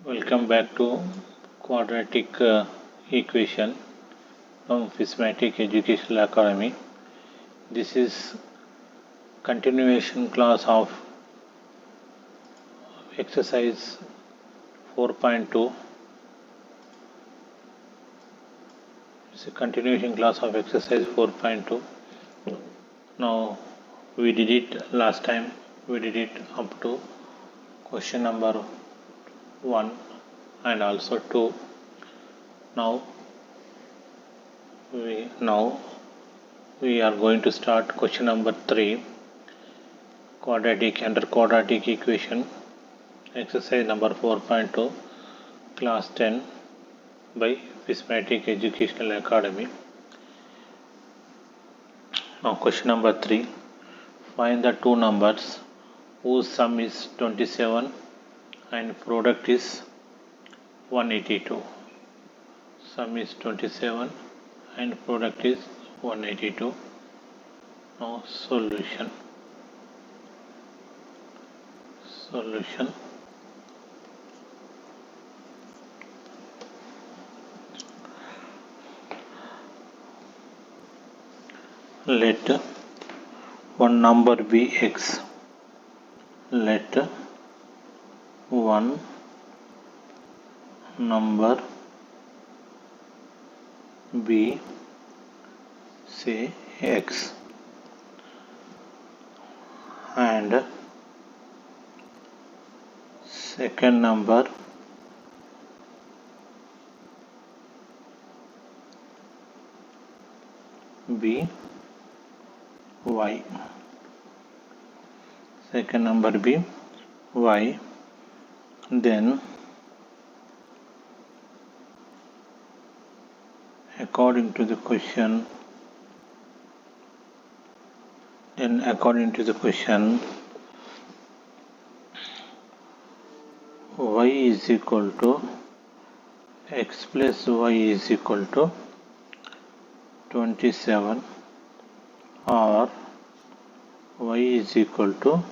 Welcome back to Quadratic Equation from Mathematics Educational Academy. This is continuation class of exercise 4.2. It's a continuation class of exercise 4.2. Now we did it last time. We did it up to question number 1 and also 2. Now we are going to start question number 3, quadratic equation, exercise number 4.2, class 10 by Mathematics Educational Academy. Now question number 3, find the two numbers whose sum is 27 and product is 182. Sum is 27 and product is 182. Now solution. Let one number be x. Let one number be, say, x, and second number be y. Second number be y. Then according to the question y is equal to x plus y is equal to 27 or y is equal to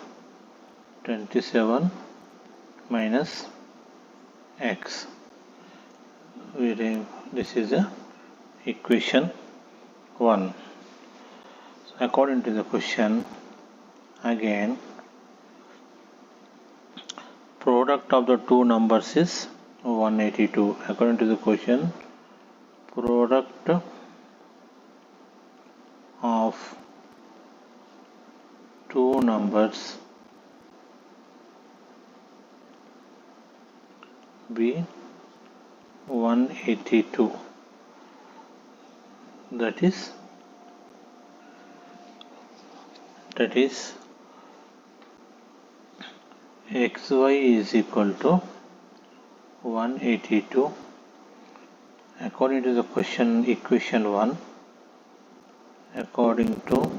27 minus x. This is a equation 1. So according to the question, again, product of the two numbers is 182. According to the question, product of two numbers be 182. That is xy is equal to 182 according to the question, equation 1. According to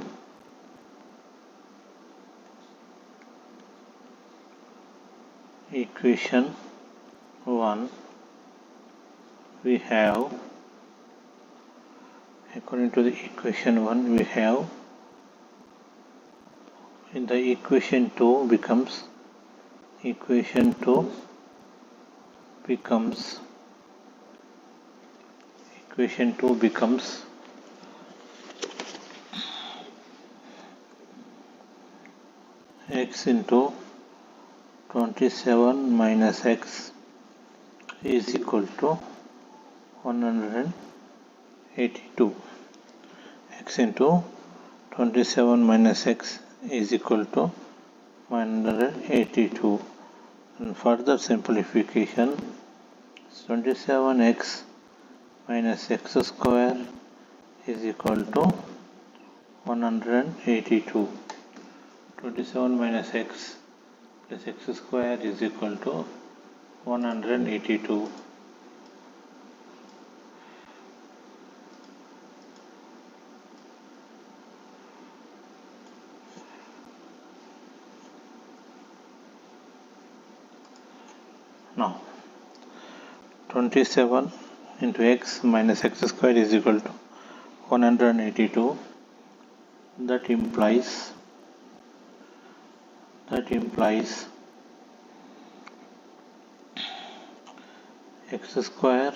equation 1, we have, according to the equation 1, we have, in the equation 2 becomes x into 27 minus x is equal to 182. X into 27 minus x is equal to 182. And further simplification, 27x minus x square is equal to 182. 27 minus x plus x square is equal to 182. Now 27 into x minus x square is equal to 182. That implies x square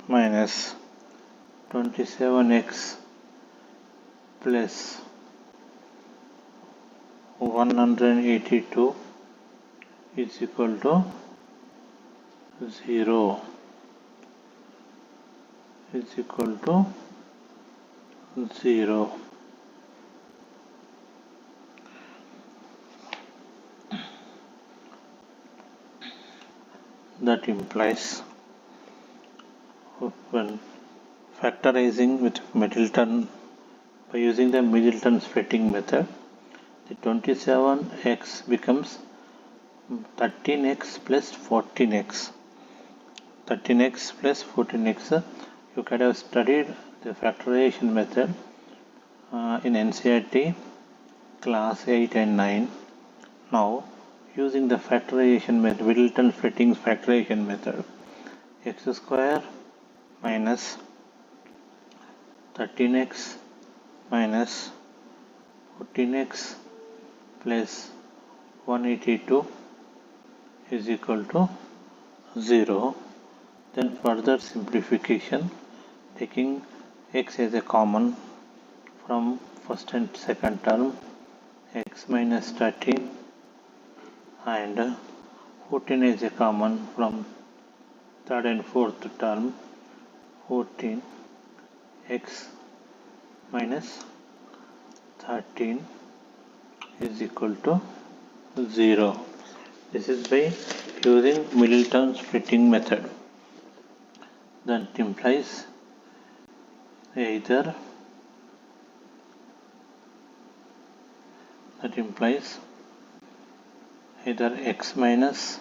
minus 27x plus 182 is equal to 0 is equal to 0. That implies when factorizing with Middleton by using the Middleton splitting method, the 27x becomes 13x plus 14x. 13x plus 14x. You could have studied the factorization method in NCERT Class 8 and 9. Now, using the factorization method, Middleton splitting factorization method, x square minus 13x minus 14x plus 182 is equal to 0. Then further simplification, taking x as a common from first and second term, x minus 13 and 14 is a common from third and fourth term, 14 x minus 13 is equal to 0. This is by using Middleton splitting method. That implies either x minus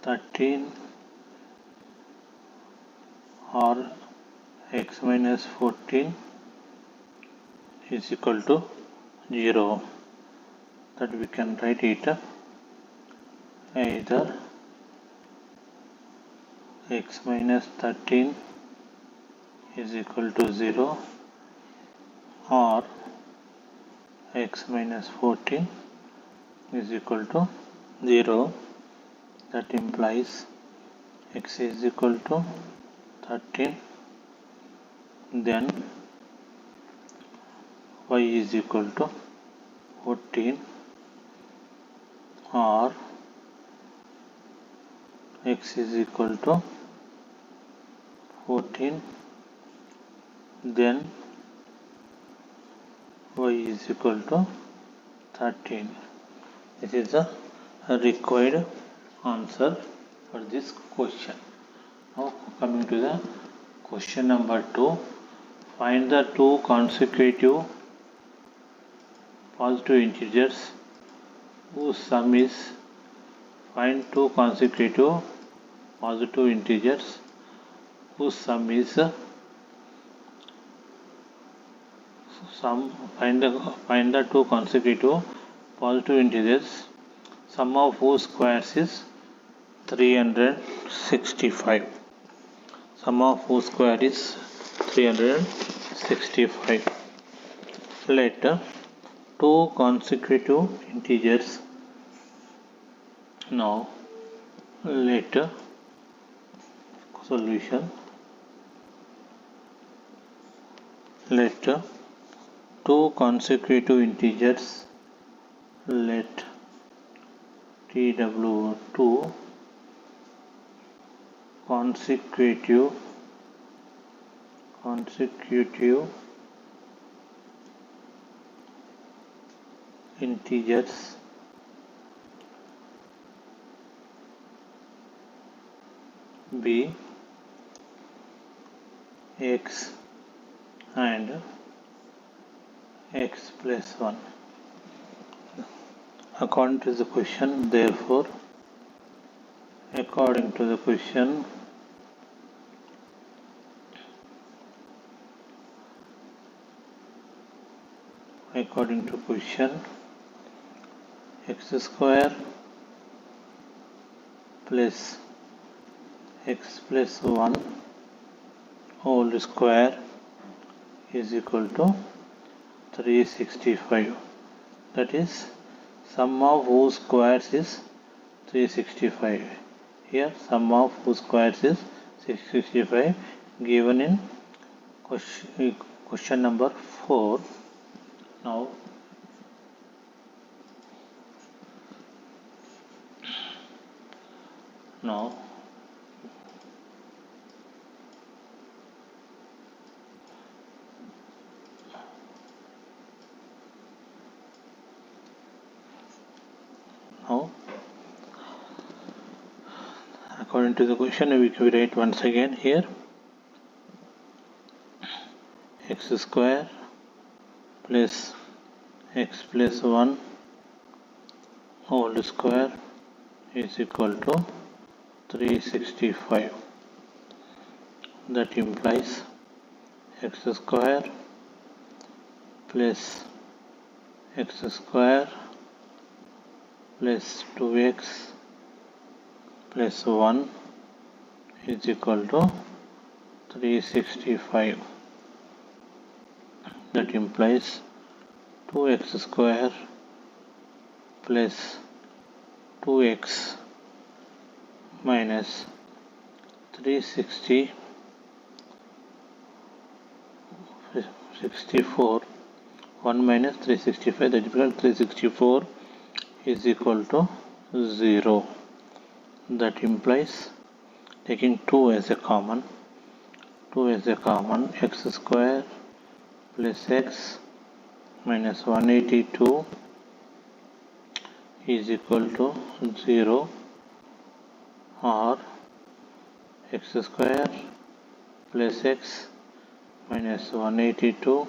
13 or x minus 14 is equal to 0. That we can write it either x minus 13 is equal to 0 or x minus 14 is equal to 0. That implies x is equal to 13, then y is equal to 14 or x is equal to 14, then y is equal to 13. This is the required answer for this question. Now coming to the question number 2. Find the two consecutive positive integers whose sum is find two consecutive positive integers whose sum is find the two consecutive positive integers sum of whose squares is 365. Sum of whose square is 365. Let two consecutive integers. Now let solution. Let two consecutive integers, let TW2 consecutive integers be x and x plus 1. According to the question, therefore, according to question, x square plus x plus 1 whole square is equal to 365. That is, sum of whose squares is 365. Here sum of whose squares is 665 given in question number 4. Now according to the question, we write once again here x square plus x plus 1 whole square is equal to 365. That implies x square plus x square plus 2x plus 1 is equal to 365. That implies 2x square plus 2x minus 364 1 minus 365, that equals 364 is equal to 0. That implies taking 2 as a common, x square plus x minus 182 is equal to 0, or x square plus x minus 182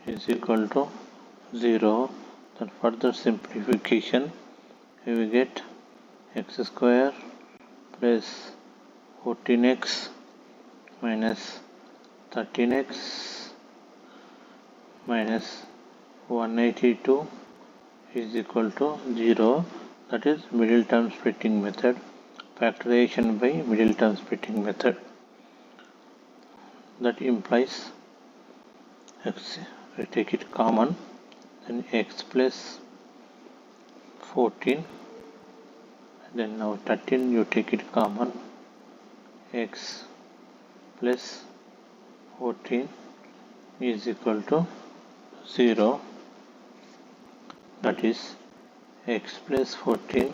is equal to 0. Then further simplification, we will get x square plus 14x minus 13x minus 182 is equal to 0. That is middle term splitting method, factorization by middle term splitting method. That implies x, we take it common, then x plus 14, then now 13 you take it common, x plus 14 is equal to 0. That is x plus 14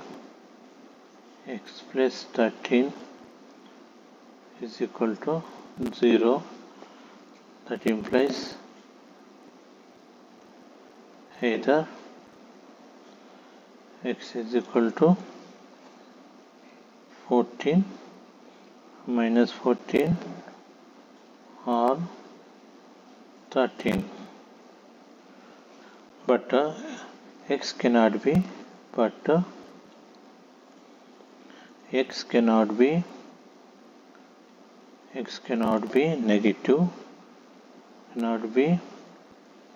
x plus 13 is equal to 0. That implies either x is equal to 14 minus 14 or 13, but x cannot be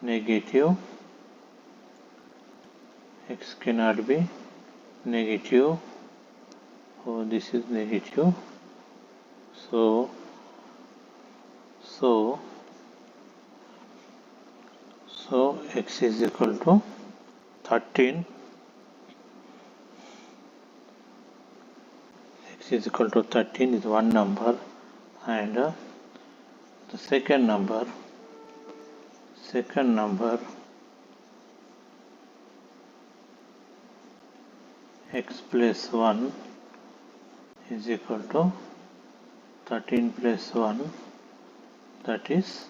negative, x cannot be negative. Oh, this is negative, so x is equal to 13. X is equal to 13 is one number, and the second number x plus 1 is equal to 13 plus 1, that is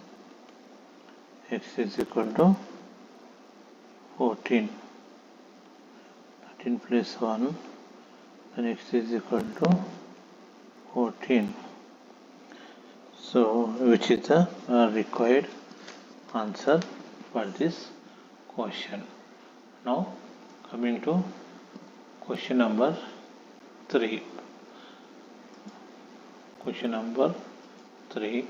x is equal to 14. 13 plus 1, then x is equal to 14. So which is the required answer for this question. Now coming to question number 3. Question number 3.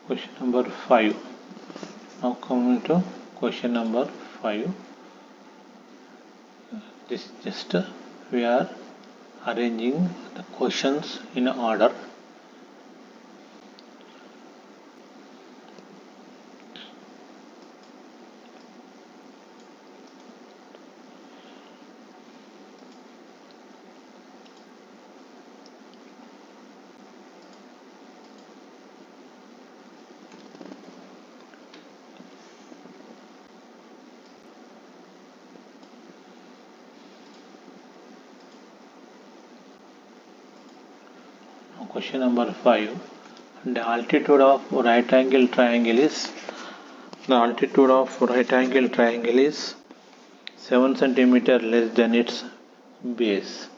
Question number 5. Now coming to question number 5. This just we are arranging the questions in order. Question number 5. The altitude of right angle triangle is 7 centimeter less than its base.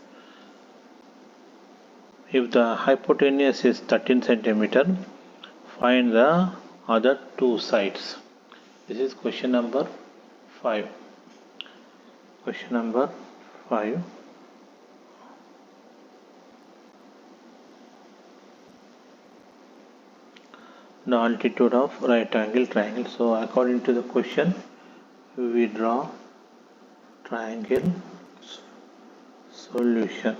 If the hypotenuse is 13 centimeter, find the other two sides. This is question number 5. Question number 5. The altitude of right angle triangle. So according to the question, we draw triangle solution.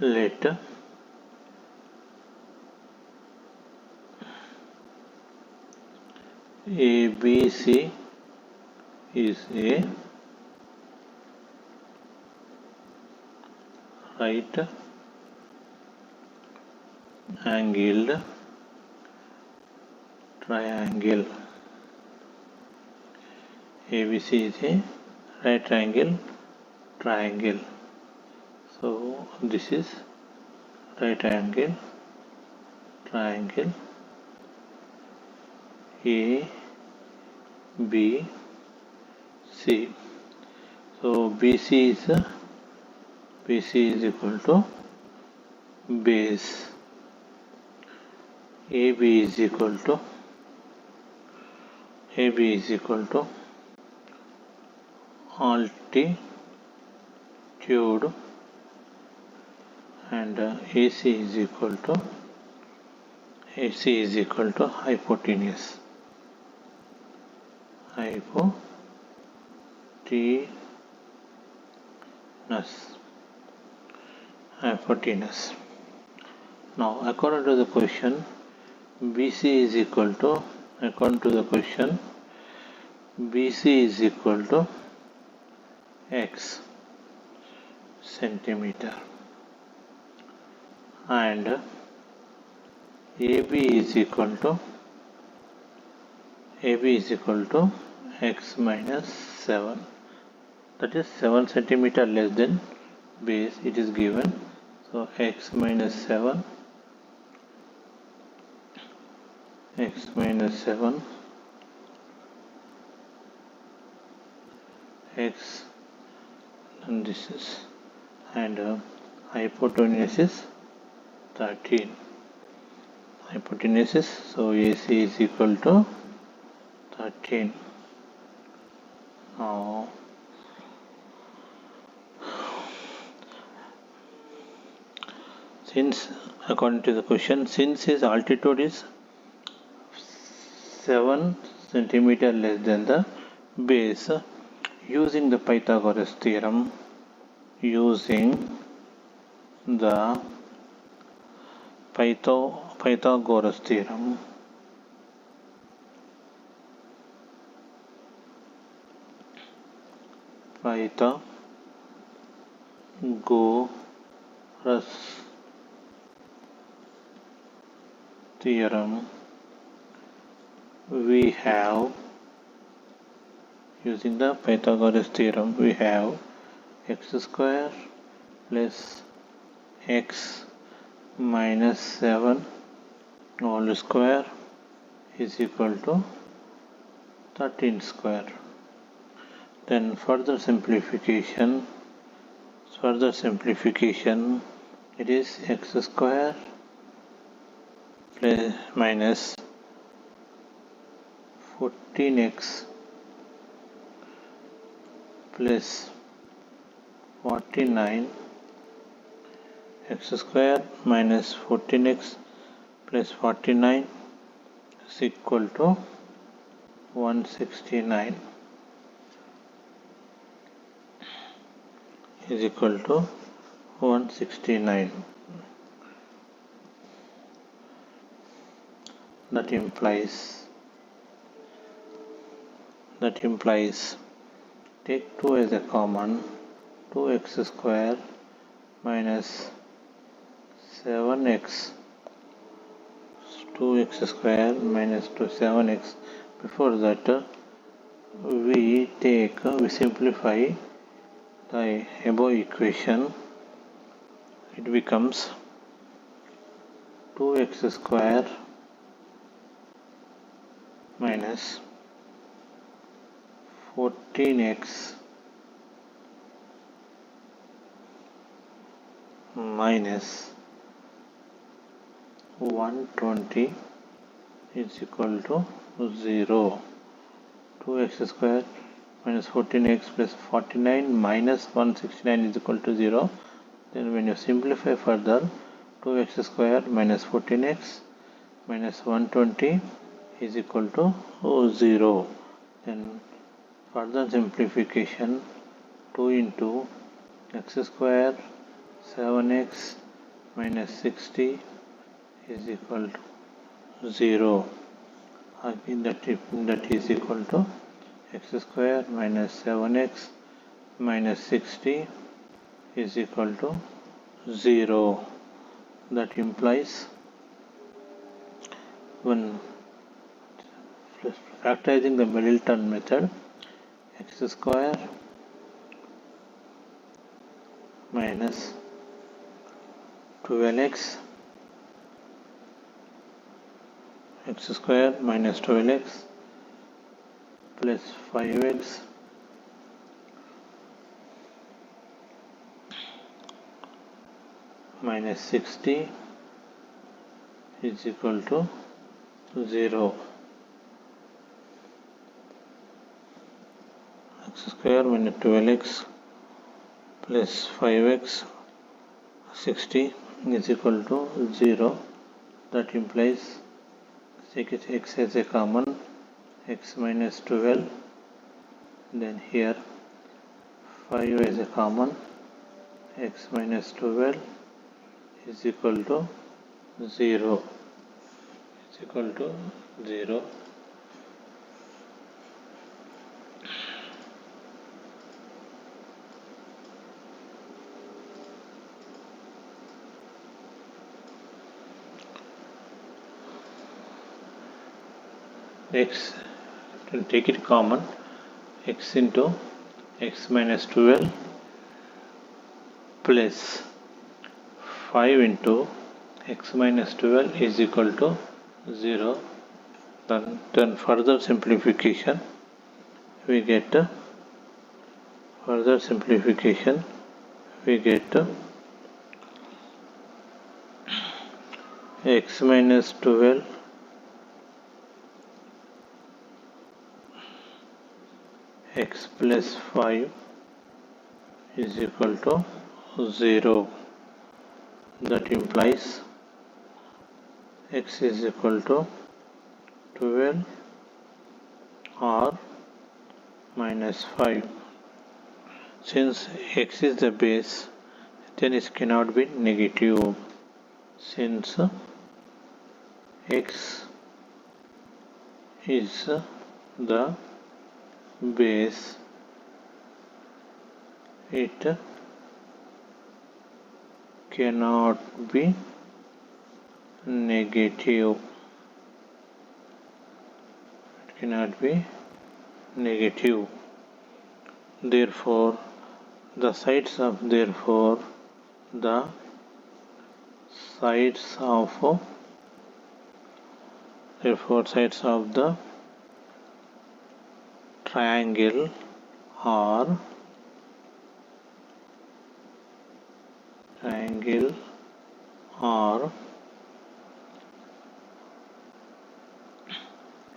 Let ABC is a right angled triangle. ABC is a right angle triangle. So this is right angle triangle A B C. So BC is equal to base. AB is equal to altitude, and AC is equal to hypotenuse. Hypotenuse. Now, according to the question, BC is equal to x centimeter, and AB is equal to x minus 7. That is 7 centimeter less than base. It is given. So x minus 7, x, and this is, and hypotenuse is 13. So AC is equal to 13. Now, according to the question, since his altitude is 7 centimeter less than the base, using the Pythagoras theorem, Pythagoras theorem, we have, using the Pythagoras theorem, we have x square plus x minus 7 whole square is equal to 13 square. Then further simplification, it is x square plus minus 14x plus 49, x square minus 14x plus 49 is equal to 169 is equal to 169. That implies take 2 as a common, 2x square minus 7x, 2x square minus 7x. Before that we simplify the above equation. It becomes 2x square minus 14x minus 120 is equal to 0. 2x square minus 14x plus 49 minus 169 is equal to 0. Then when you simplify further, 2x square minus 14x minus 120 is equal to 0. Then further simplification, 2 into x square 7x minus 60 is equal to 0. Again that is equal to x square minus 7x minus 60 is equal to 0. That implies when factorizing the middle term method, x square minus 12x x square minus 12x plus 5x minus 60 is equal to 0. X square minus 12x plus 5x 60 is equal to 0. That implies take x as a common, x minus 12, then here 5 as a common, x minus 12 is equal to 0. Is equal to 0. X, to take it common, x into x minus 12 plus 5 into x minus 12 is equal to 0. Then further simplification we get x minus 12 x plus 5 is equal to 0. That implies x is equal to 12 or minus 5. Since x is the base, then it cannot be negative. Since x is the base, it cannot be negative. Therefore the sides of the triangle are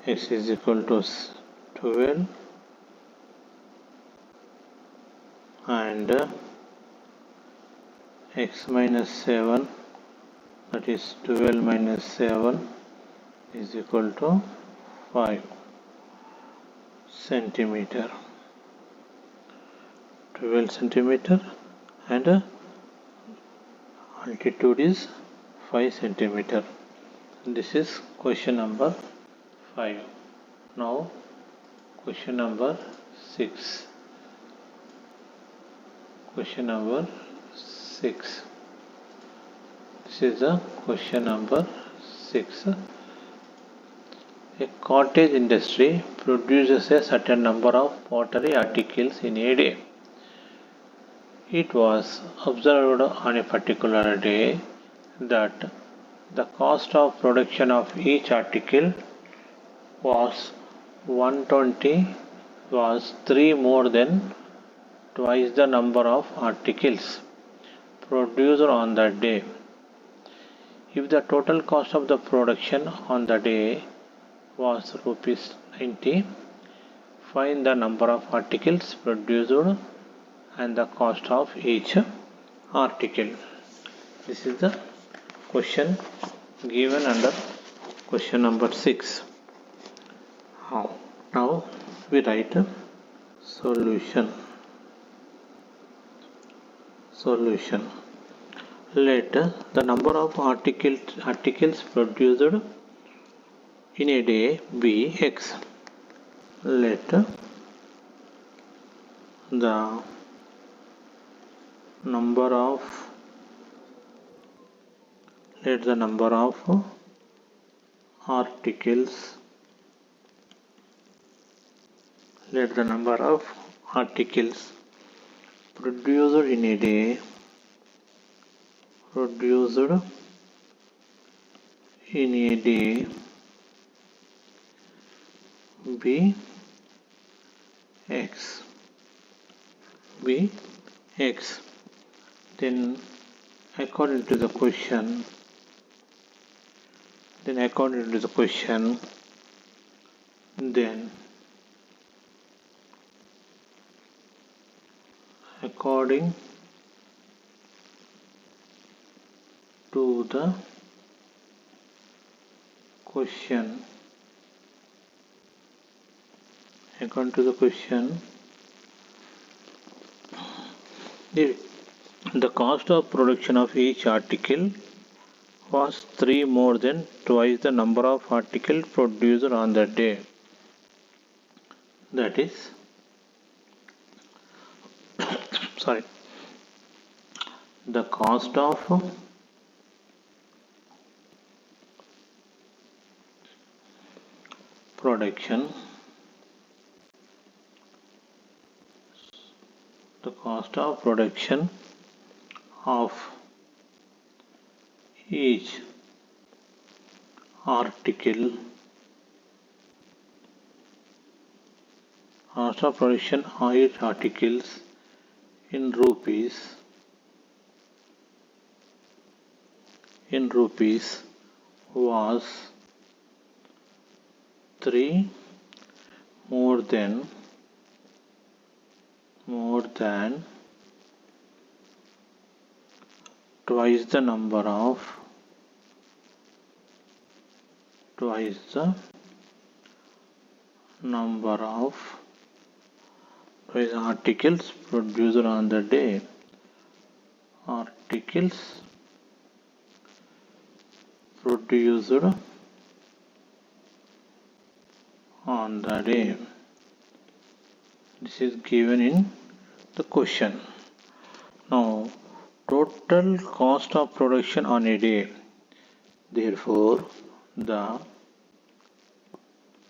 x is equal to 12 and x minus 7 that is 12 minus 7 is equal to 5 centimeter. 12 centimeter and altitude is 5 centimeter. This is question number 5. Now question number 6. Question number 6. This is the question number 6. A cottage industry produces a certain number of pottery articles in a day. It was observed on a particular day that the cost of production of each article was 3 more than twice the number of articles produced on that day. If the total cost of the production on the day was rupees 90, find the number of articles produced and the cost of each article. This is the question given under question number 6. Now we write a solution. Let the number of articles produced in a day be x. Let the number of articles produced in a day be x. Then according to the question, then according to the question, the cost of production of each article was 3 more than twice the number of articles produced on that day. That is, the cost of production of each article in rupees was 3 more than twice the number of articles produced on the day. This is given in the question. Now, total cost of production on a day. Therefore, the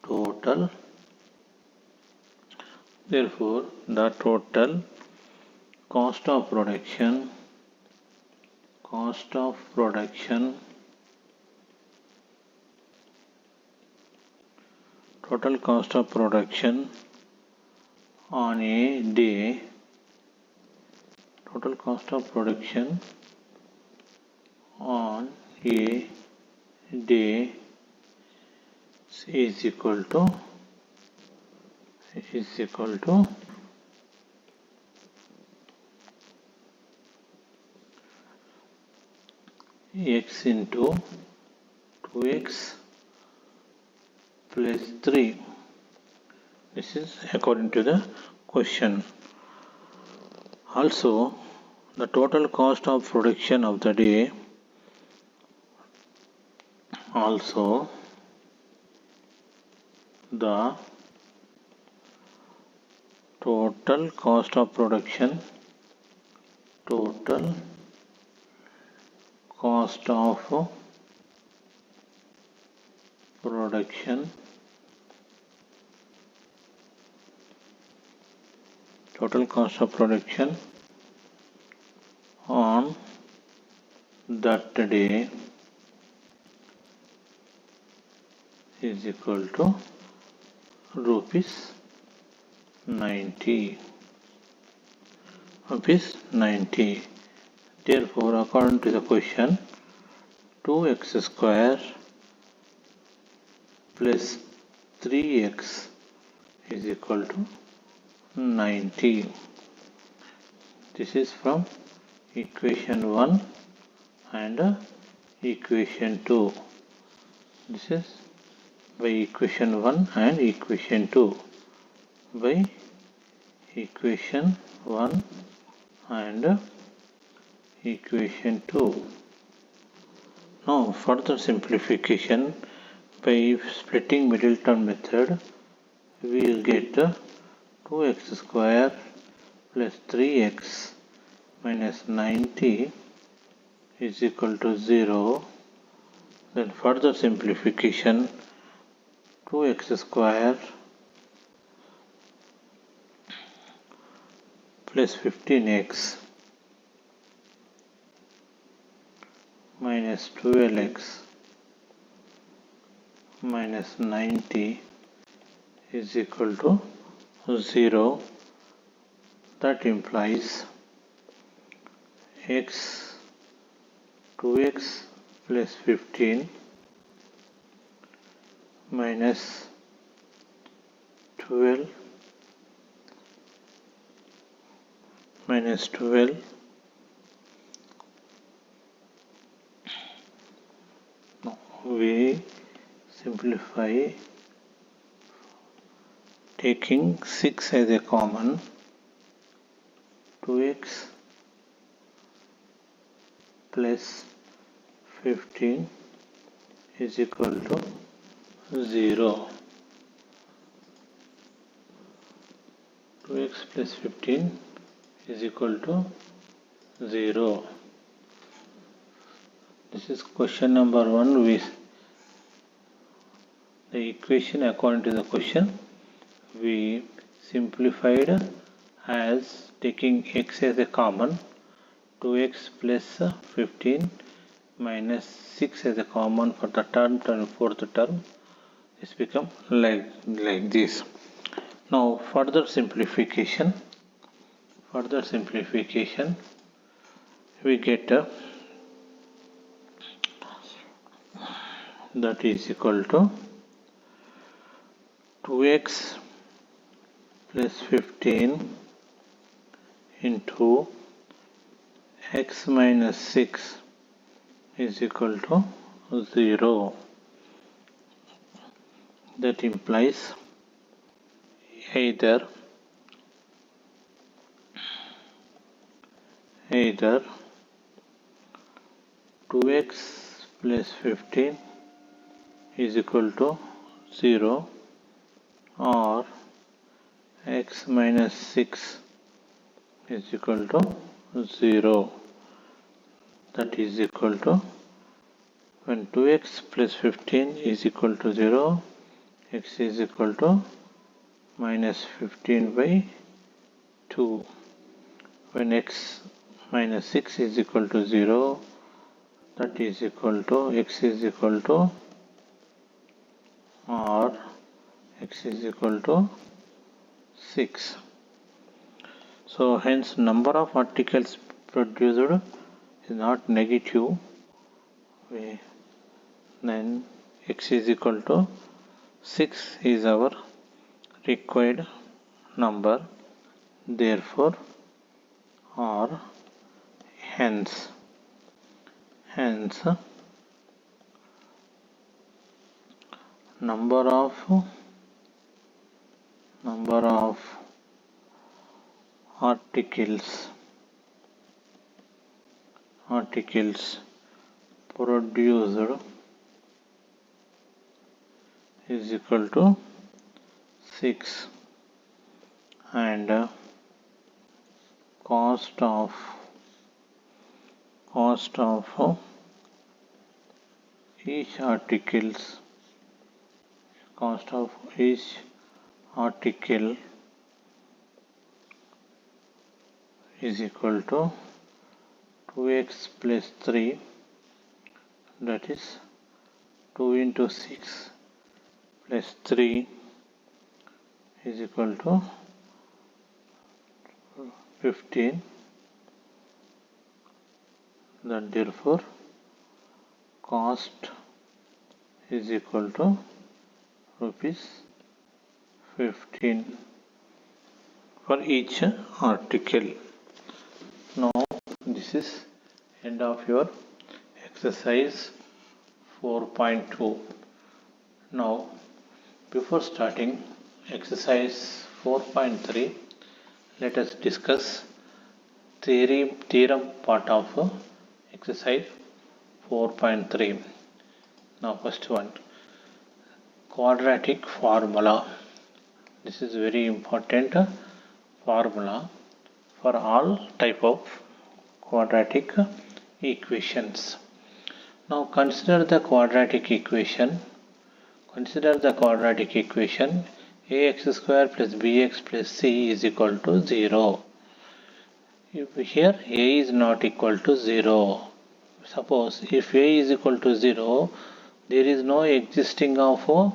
total cost of production on a day is equal to x into 2x plus 3. This is according to the question. Also, the total cost of production of the day. Also, the total cost of production. Total cost of production. Total cost of production on that day is equal to rupees 90. Rupees 90. Therefore, according to the question, 2x square plus 3x is equal to 90. This is from equation 1 and equation 2. This is by equation 1 and equation 2. By equation 1 and equation 2. Now further simplification by splitting middle term method, we will get 2x square plus 3x minus 90 is equal to 0. Then further simplification, 2x square plus 15x minus 12x minus 90 is equal to 0. That implies 2x plus 15 minus 12 Now we simplify taking 6 as a common. 2x plus 15 is equal to 0. 2x plus 15 is equal to 0. This is question number 1. The equation according to the question we simplified as taking x as a common, 2x plus 15 minus 6 as a common for the fourth term. This becomes like this. Now further simplification, we get that is equal to 2x plus 15 into x minus 6 is equal to 0. That implies either 2x plus 15 is equal to 0 or x minus 6 is equal to 0. That is equal to, when 2x plus 15 is equal to 0, x is equal to minus 15 by 2. When x minus 6 is equal to 0, that is equal to x is equal to, or x is equal to 6. So hence number of articles produced is not negative. Then x is equal to 6 is our required number. Therefore, or hence Hence, number of articles produced is equal to 6, and cost of each article is equal to 2x plus 3, that is 2 into 6 plus 3 is equal to 15. Then therefore cost is equal to rupees 15 for each article. Now this is end of your exercise 4.2. Now before starting exercise 4.3, let us discuss theorem part of exercise 4.3. Now first one, quadratic formula. This is very important formula for all type of quadratic equations. Now consider the quadratic equation. Ax square plus bx plus c is equal to 0. If here a is not equal to 0, suppose if a is equal to 0, there is no existing of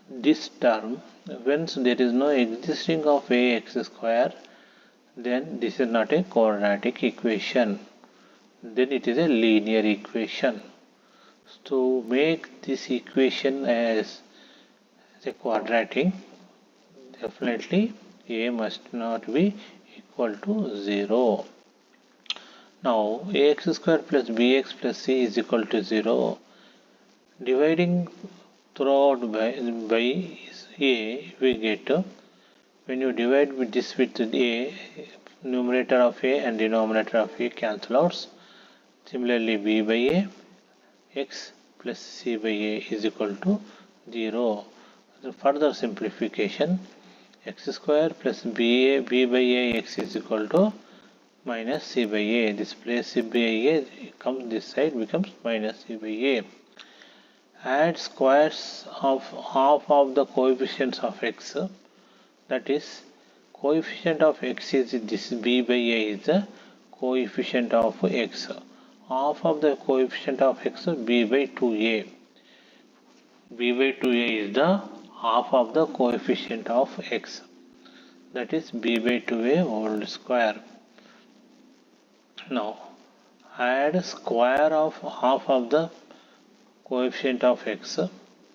this term. Once there is no existing of ax square, then this is not a quadratic equation, then it is a linear equation. To make this equation as a quadratic, definitely a must not be equal to 0. Now ax square plus bx plus c is equal to 0. Dividing throughout by a, we get, when you divide with this with a, numerator of a and denominator of a cancel out. Similarly b by a, x plus c by a is equal to 0. The further simplification, x square plus b by a x is equal to minus c by a. This place c by a comes this side, becomes minus c by a. Add squares of half of the coefficients of x, that is coefficient of x is this b by a is the coefficient of x. Half of the coefficient of x, b by 2a. b by 2a is the half of the coefficient of x, that is b by 2a whole square. Now add square of half of the coefficient of x.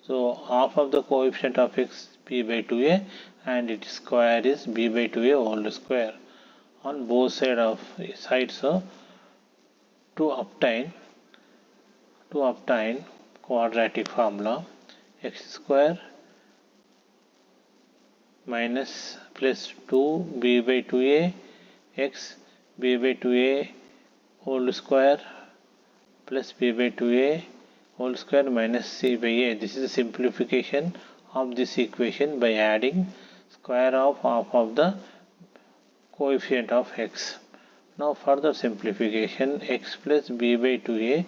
So half of the coefficient of x b by 2a and its square is b by 2a whole square on both sides to obtain quadratic formula. X square minus plus 2 b by 2a x b by 2a whole square plus b by 2a whole square minus c by a. This is a simplification of this equation by adding square of half of the coefficient of x. Now further simplification, x plus b by 2a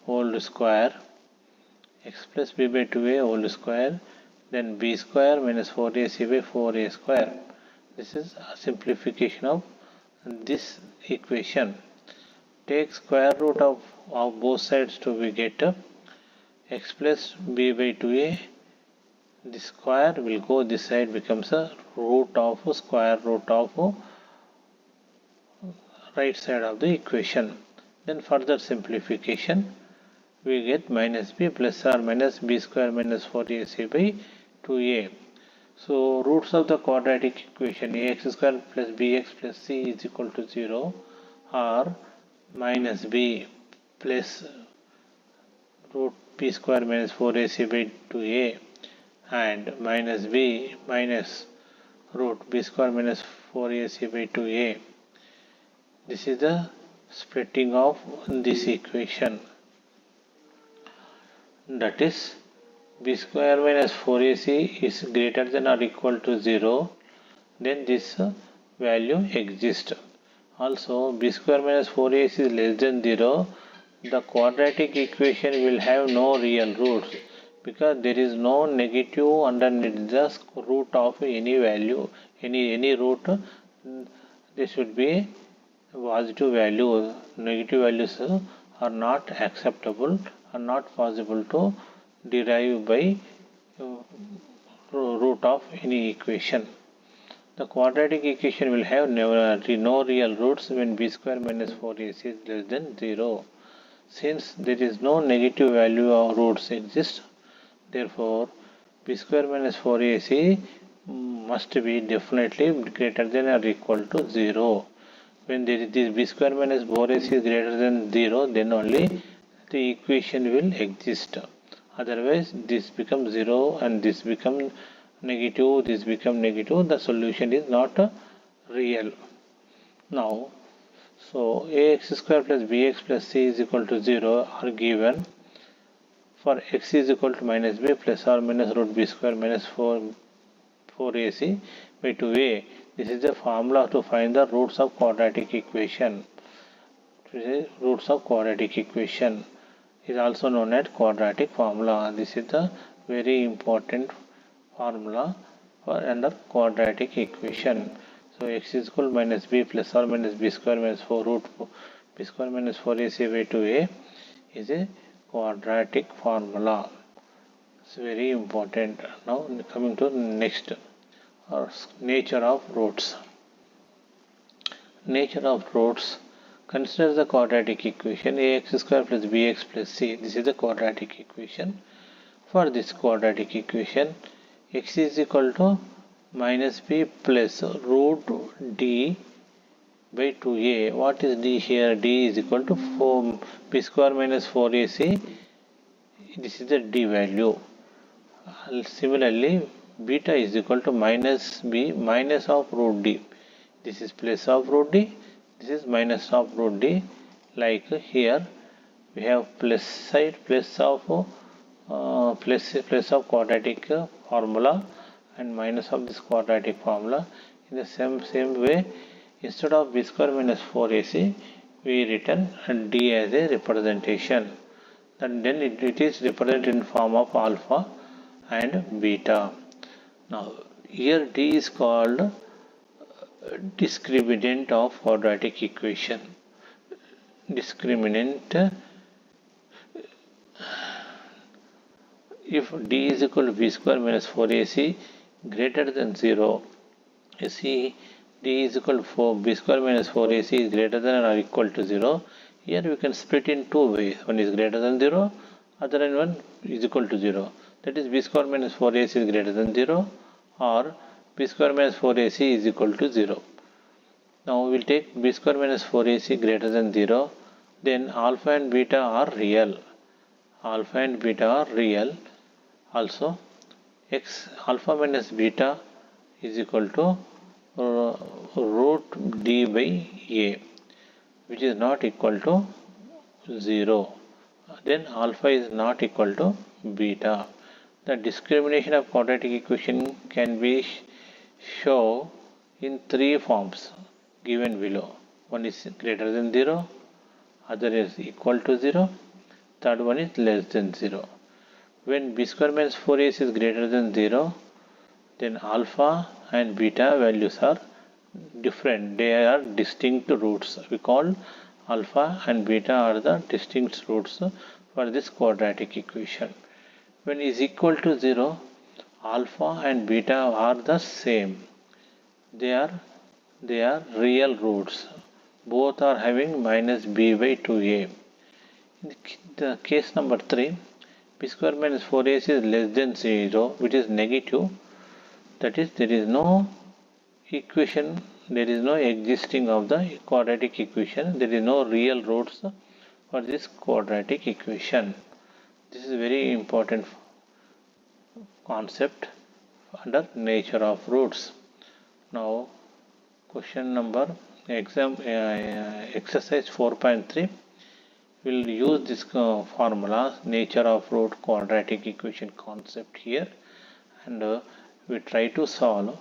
whole square, then b square minus 4ac by 4a square. This is a simplification of this equation. Take square root of both sides to we get x plus b by 2a. The square will go this side, becomes a square root of right side of the equation. Then further simplification, we get minus b plus or minus b square minus 4ac by 2a. So roots of the quadratic equation ax square plus bx plus c is equal to 0 are minus b plus root b square minus 4ac by 2a and minus b minus root b square minus 4ac by 2a. This is the splitting of this equation. That is, b square minus 4ac is greater than or equal to 0, then this value exists. Also, b square minus 4ac is less than 0, the quadratic equation will have no real roots because there is no negative underneath the root of any value, any root. There should be positive value. Negative values are not acceptable, are not possible to derive by root of any equation. The quadratic equation will have no real roots when b square minus 4ac is less than 0. Since there is no negative value of roots exist, therefore b square minus 4ac must be definitely greater than or equal to 0. When there is this b square minus 4ac is greater than 0, then only the equation will exist. Otherwise, this becomes 0 and this becomes negative, this becomes negative, the solution is not real. Now, so ax square plus bx plus c is equal to 0 are given for x is equal to minus b plus or minus root b square minus 4ac by 2a. This is the formula to find the roots of quadratic equation. Roots of quadratic equation is also known as quadratic formula. This is the very important formula for under quadratic equation. So x is equal to minus b plus or minus b square minus 4 root b square minus 4ac by 2a is a quadratic formula. It's very important. Now coming to next, nature of roots. Nature of roots. Consider the quadratic equation ax square plus bx plus c. This is the quadratic equation. For this quadratic equation, x is equal to minus b plus root d by 2a. What is d here? D is equal to 4 b square minus 4ac. This is the d value. Similarly, beta is equal to minus b minus of root d. This is plus of root d. This is minus of root d. Like here, we have plus side plus of quadratic formula and minus of this quadratic formula. In the same way, instead of b square minus 4ac, we written d as a representation. And then it is represented in form of alpha and beta. Now here d is called discriminant of quadratic equation. Discriminant. If d is equal to b square minus 4ac greater than 0, you see d is equal to 4 b square minus 4ac is greater than or equal to 0. Here we can split in two ways. One is greater than 0, other than one is equal to 0. That is b square minus 4ac is greater than 0 or b square minus 4ac is equal to 0. Now we will take b square minus 4ac greater than 0. Then alpha and beta are real. Alpha and beta are real. Also, x alpha minus beta is equal to root d by a, which is not equal to 0. Then alpha is not equal to beta. The discrimination of quadratic equation can be shown in three forms given below. One is greater than 0, other is equal to 0, third one is less than 0. When b square minus 4ac is greater than 0, then alpha and beta values are different. They are distinct roots. We call alpha and beta are the distinct roots for this quadratic equation. When is equal to 0, alpha and beta are the same. They are real roots. Both are having minus b by 2a. In the case number 3, b square minus 4ac is less than 0, which is negative. That is, there is no equation, there is no existing of the quadratic equation, there is no real roots for this quadratic equation. This is a very important concept under nature of roots. Now question number exercise 4.3 will use this formula nature of root quadratic equation concept here, and we try to solve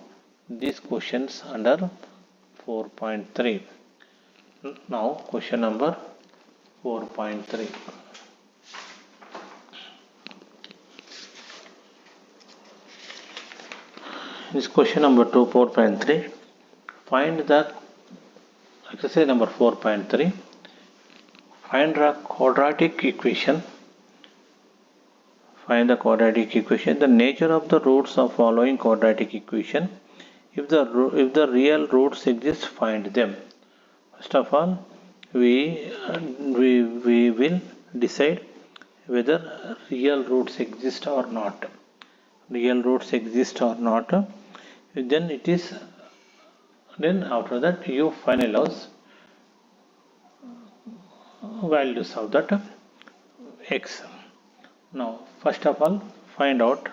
these questions under 4.3. Now question number 4.3. This question number 4.3. Find the exercise number 4.3. Find the quadratic equation. Find the quadratic equation. The nature of the roots of following quadratic equation. If the real roots exist, find them. First of all, we will decide whether real roots exist or not. Real roots exist or not. Then after that you finalize values of that x. Now first of all, find out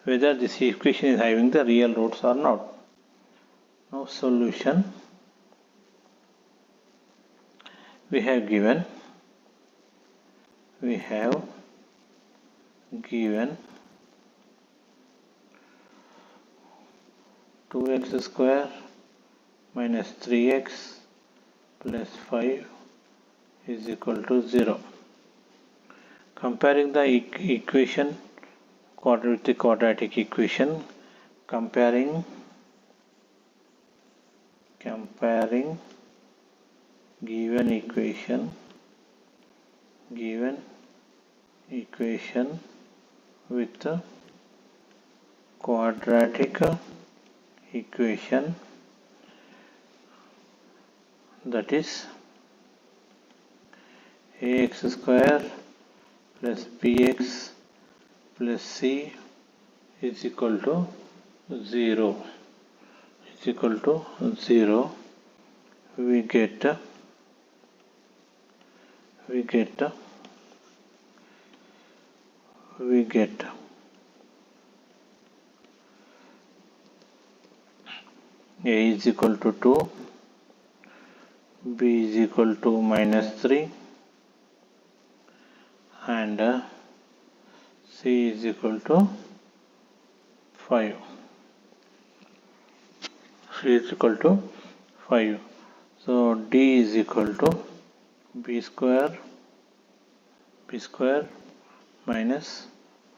whether this equation is having the real roots or not. Now solution. We have given 2x square minus 3x plus 5 is equal to 0. Comparing the equation with the quadratic equation, comparing given equation with the quadratic equation, that is ax square plus bx plus c is equal to 0. We get a is equal to 2, b is equal to minus 3, and c is equal to 5. So d is equal to b square minus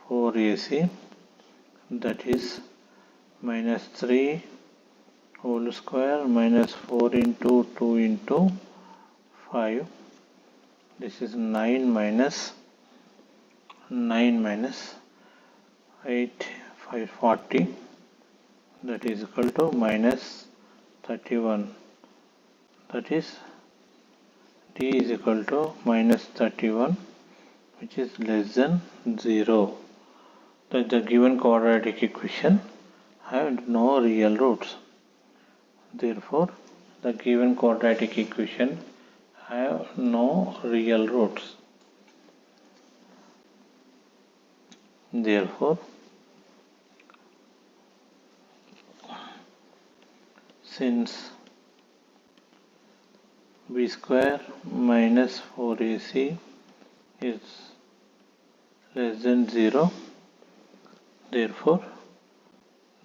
4ac, that is minus 3 whole square minus 4 into 2 into 5. This is 9 minus 8, 540, that is equal to minus 31. That is d is equal to minus 31, which is less than 0. The given quadratic equation have no real roots. Therefore, the given quadratic equation have no real roots. Therefore, since b square minus 4ac is less than 0, therefore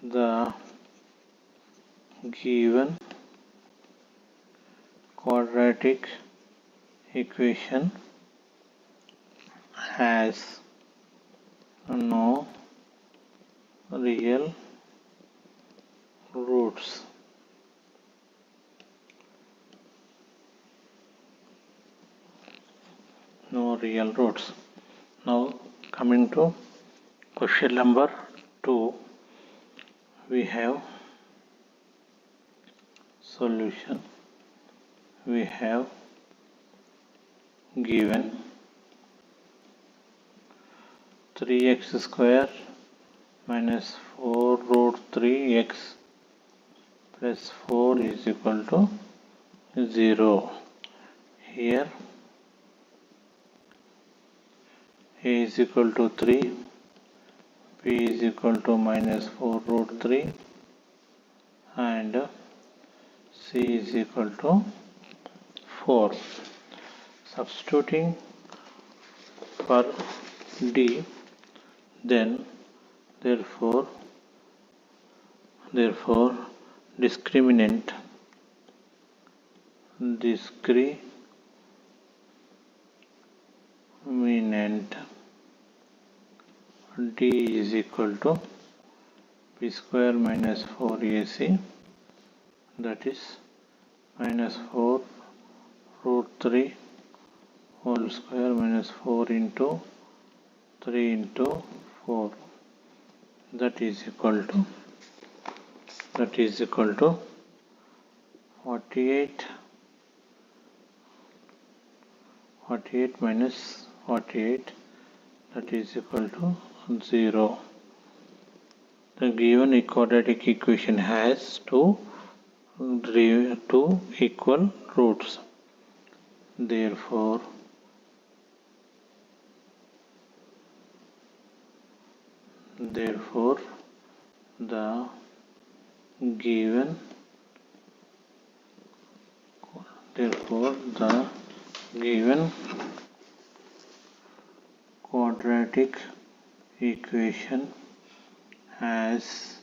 the given quadratic equation has no real roots. Now coming to question number 2, we have solution. We have given 3x square minus 4 root 3x plus 4 is equal to 0. Here a is equal to 3, b is equal to minus 4 root 3 and c is equal to 4. Substituting for d, then therefore discriminant d is equal to b square minus 4ac, that is minus 4 root 3 whole square minus 4 into 3 into 4, that is equal to 48 minus 48, that is equal to 0. The given quadratic equation has two equal roots. Therefore, the given quadratic equation has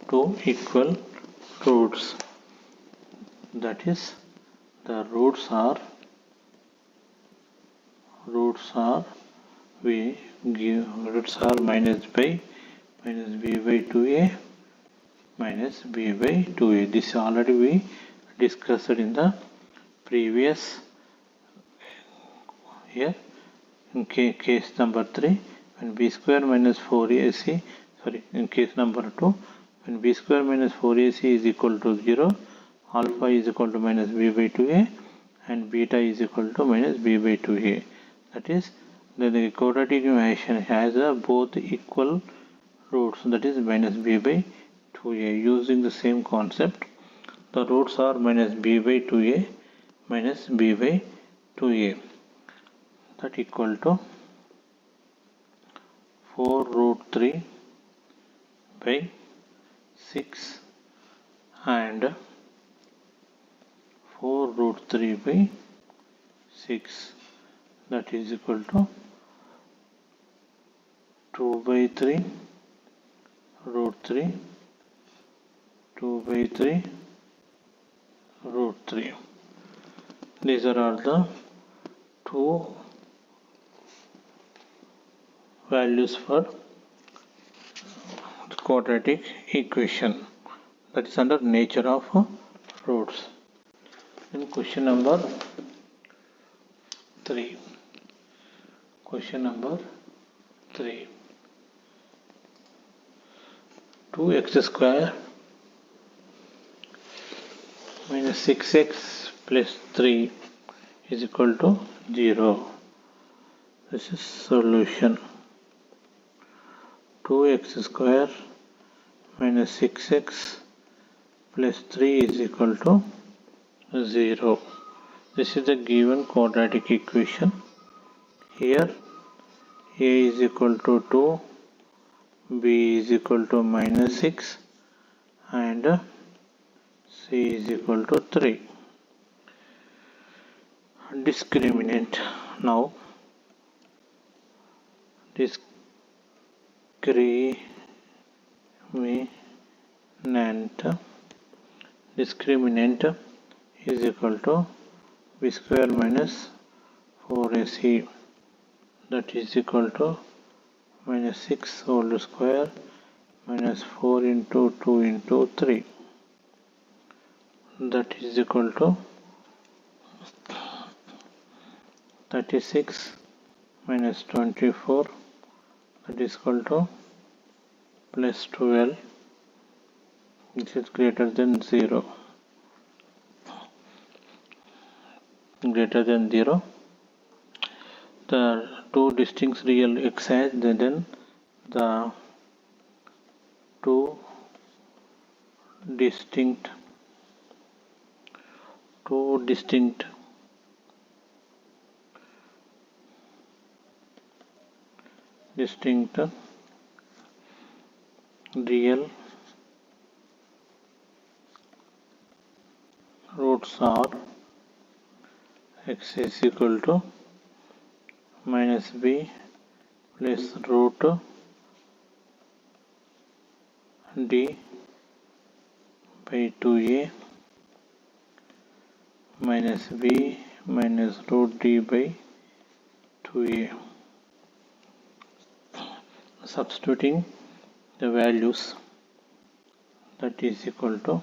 two equal roots. That is, the roots are minus b by 2a minus b by 2a. This already we discussed in the previous here in case number 3, when b square minus 4ac, in case number 2, when b square minus 4ac is equal to 0, alpha is equal to minus b by 2a and beta is equal to minus b by 2a. That is, the quadratic equation has both equal roots, that is minus b by 2a. Using the same concept, the roots are minus b by 2a minus b by 2a, that equal to 4 root 3 by 6 and 4 root 3 by 6, that is equal to 2 by 3 root 3, 2 by 3 root 3. These are all the two values for the quadratic equation, that is under nature of roots. In question number 3. 2x square minus 6x plus 3 is equal to 0. This is solution. 2x square minus 6x plus 3 is equal to 0. This is the given quadratic equation. Here a is equal to 2, b is equal to minus 6 and c is equal to 3. Discriminant. Now discriminant is equal to b square minus 4ac, that is equal to minus 6 whole square minus 4 into 2 into 3, that is equal to 36 minus 24, that is equal to plus 12, which is greater than 0. The two distinct real x has, then the two distinct real roots are x is equal to minus b plus root d by 2a minus b minus root d by 2a. Substituting the values, that is equal to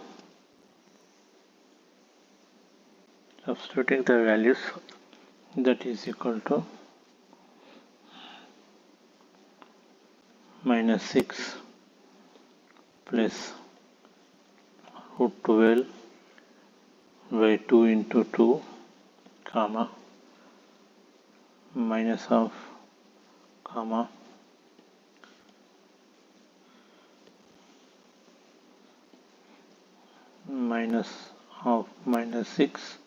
minus 6 plus root 12 by 2 into 2 comma minus of comma minus of minus 6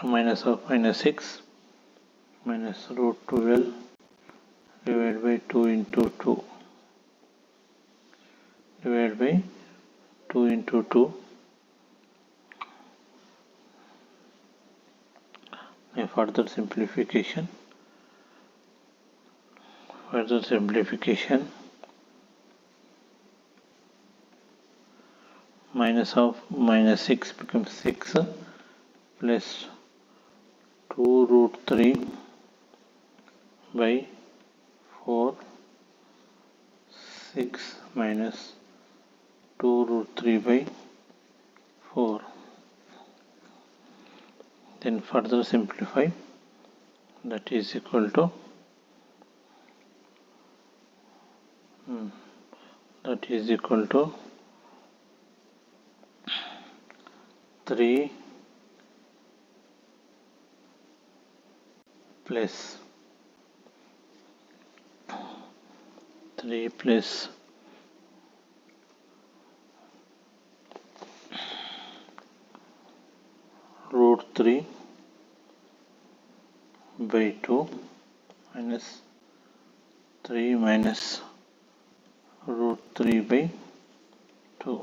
minus root 12 divided by 2 into 2 divided by 2 into 2. A further simplification minus of minus 6 becomes 6 plus 2 root 3 by 4 6 minus 2 root 3 by 4. Then further simplify, that is equal to 3 plus root 3 by 2 minus 3 minus root 3 by 2,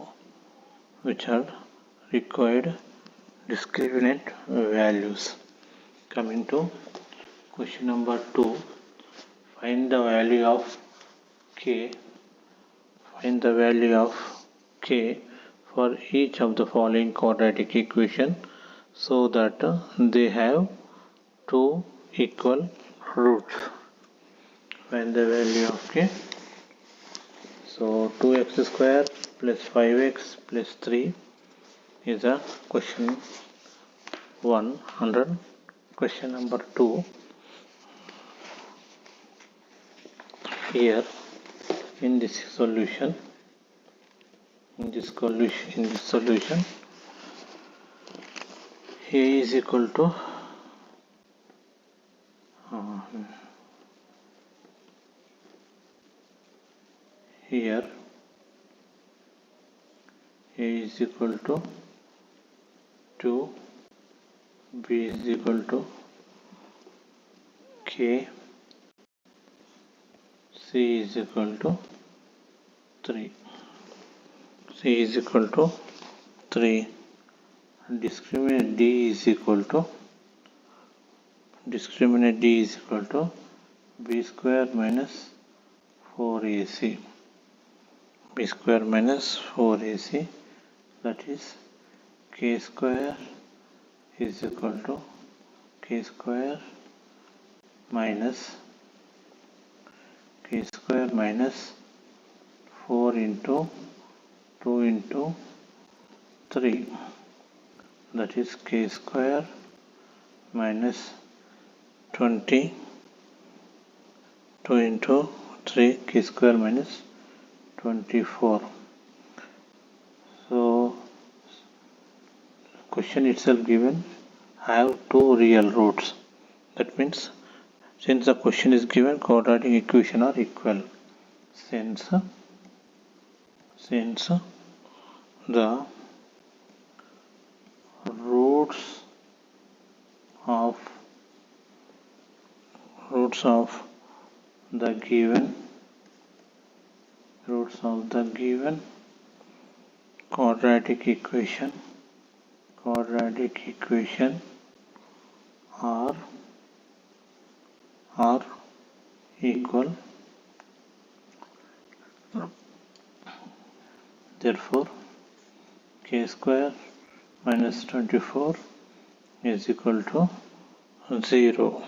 which are required discriminant values. Coming to question number 2, find the value of k. Find the value of k for each of the following quadratic equation so that they have two equal roots. Find the value of k. So 2x square plus 5x plus 3 is a question 1 under question number 2. Here in this solution a is equal to here a is equal to 2, b is equal to k, c is equal to 3. C is equal to 3. Discriminant D is equal to b square minus 4ac. b square minus 4ac, that is k square is equal to k square minus 4 into 2 into 3, that is k square minus 20, 2 into 3, k square minus 24. So question itself given have two real roots. That means since the question is given, quadratic equation are equal. Since since the roots of the given quadratic equation are equal. Therefore, k square minus 24 is equal to 0.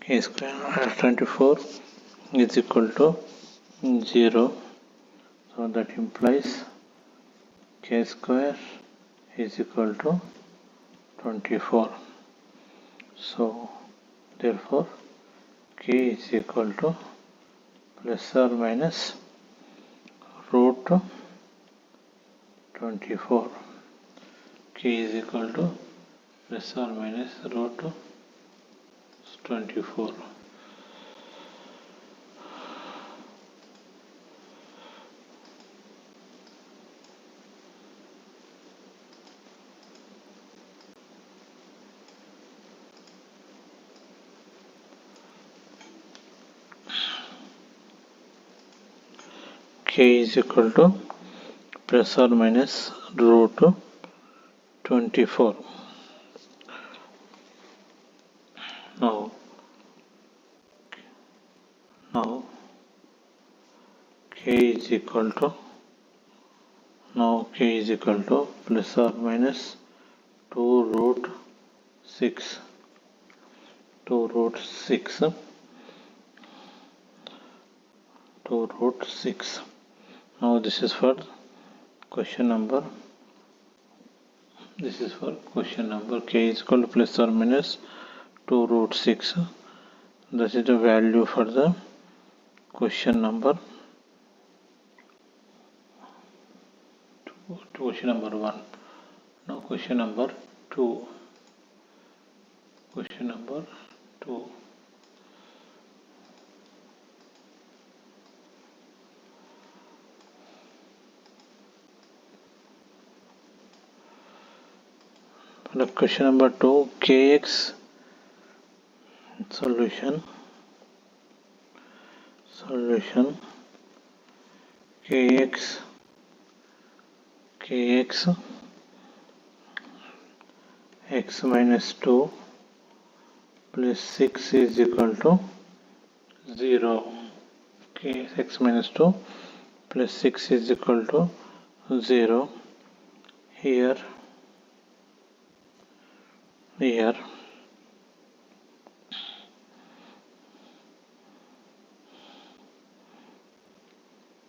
K square minus 24 is equal to 0. So that implies k square is equal to 24. So therefore k is equal to plus or minus root 24. K is equal to plus or minus root 24. K is equal to plus or minus root 24. Now k is equal to plus or minus 2 root 6. Now this is for question number. K is equal to plus or minus 2 root 6. That is the value for the question number 1. Now question number 2. For the question number 2, kx solution kx x minus 2 plus 6 is equal to 0. Kx x minus 2 plus 6 is equal to 0. Here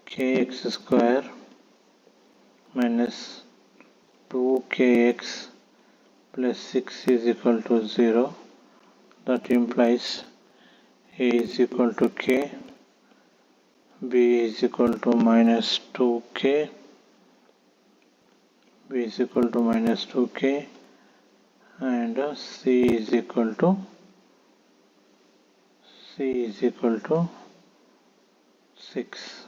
kx square minus 2kx plus 6 is equal to 0. That implies a is equal to k, b is equal to minus 2k, and c is equal to 6.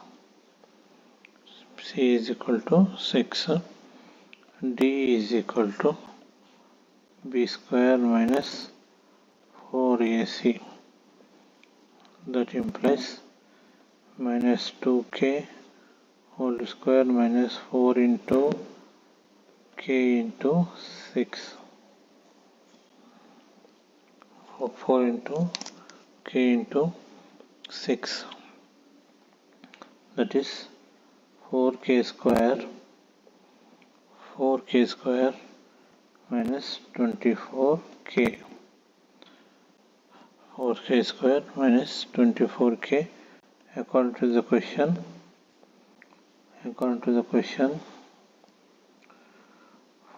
D is equal to b square minus 4ac. That implies minus 2k whole square minus 4 into k into 6. 4 into k into 6. That is 4k square minus 24k. 4k square minus 24k. According to the question,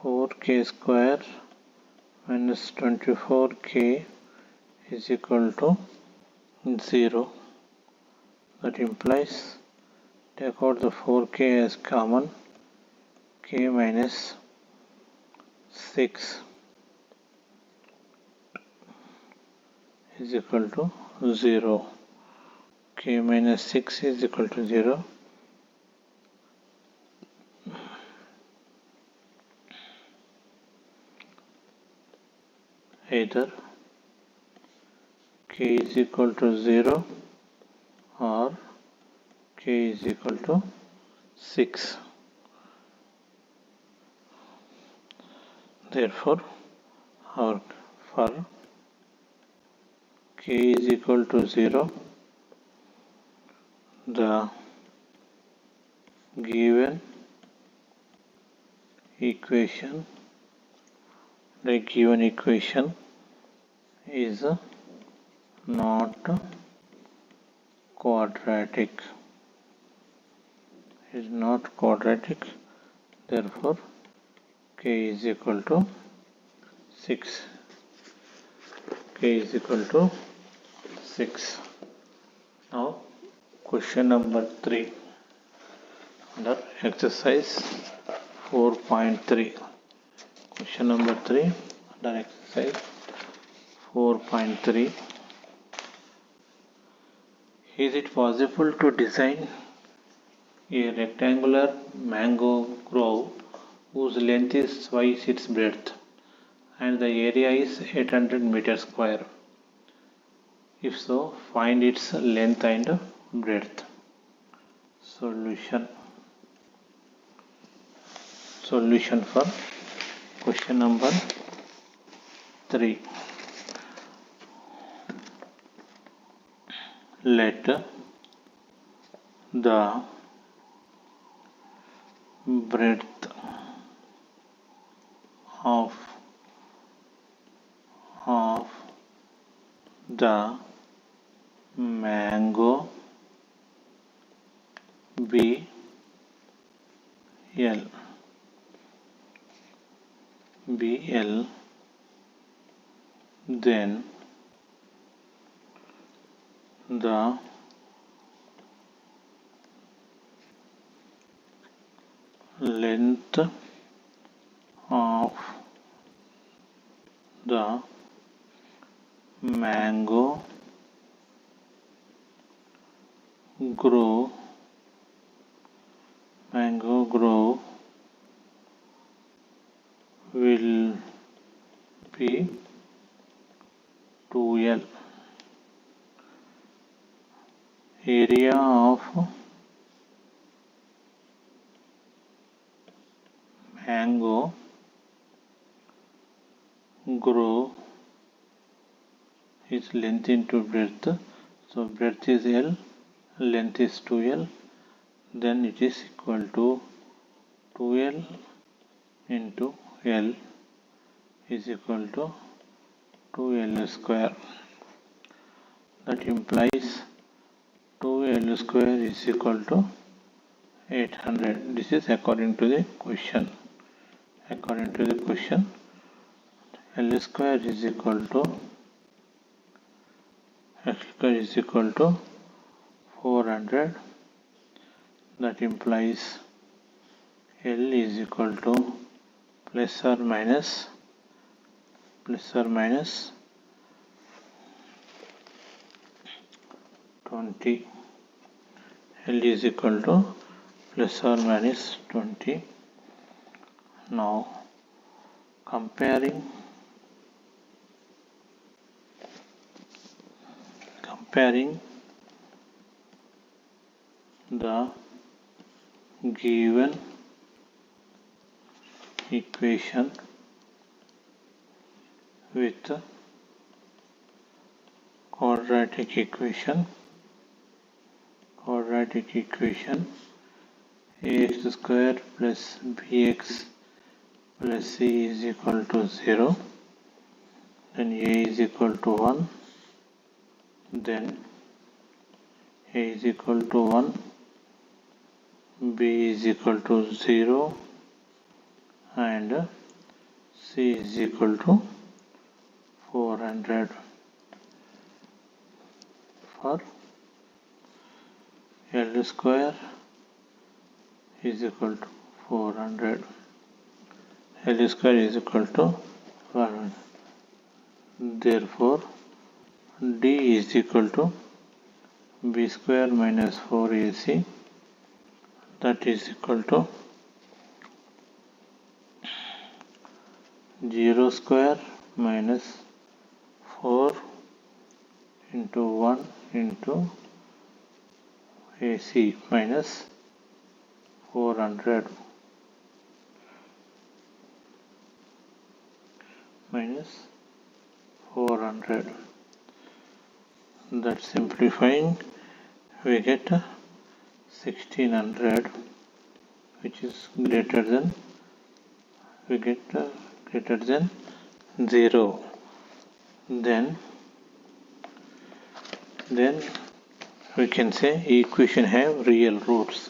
4k square minus 24k is equal to 0. That implies take out the 4k as common, k minus 6 is equal to 0. K minus 6 is equal to 0. either k is equal to 0 or k is equal to 6. Therefore, for k is equal to 0, the given equation is not quadratic. Therefore, k is equal to 6. Now, question number 3 under exercise 4.3. Question number 3 under exercise 4.3. Is it possible to design a rectangular mango grove whose length is twice its breadth and the area is 800 meters square? If so, find its length and breadth. Solution for question number 3. Let the breadth of the mango be L. Then the length of the mango grove will be 2L. Area of mango grove is length into breadth. So breadth is L, length is 2L. Then it is equal to 2L into L is equal to 2L square. That implies 2L square is equal to 800. This is according to the question. L square is equal to 400. That implies L is equal to plus or minus 20. L is equal to plus or minus 20. Now comparing the given equation with quadratic equation ax square plus bx plus c is equal to 0. Then a is equal to 1. Then a is equal to 1, b is equal to 0, and c is equal to 400. For L square is equal to 400. L square is equal to 400. Therefore, D is equal to b square minus 4ac. That is equal to 0 square minus 4 into 1 into AC minus 400 minus 400. That simplifying, we get 1600, which is greater than, we get greater than 0. Then we can say equation have real roots.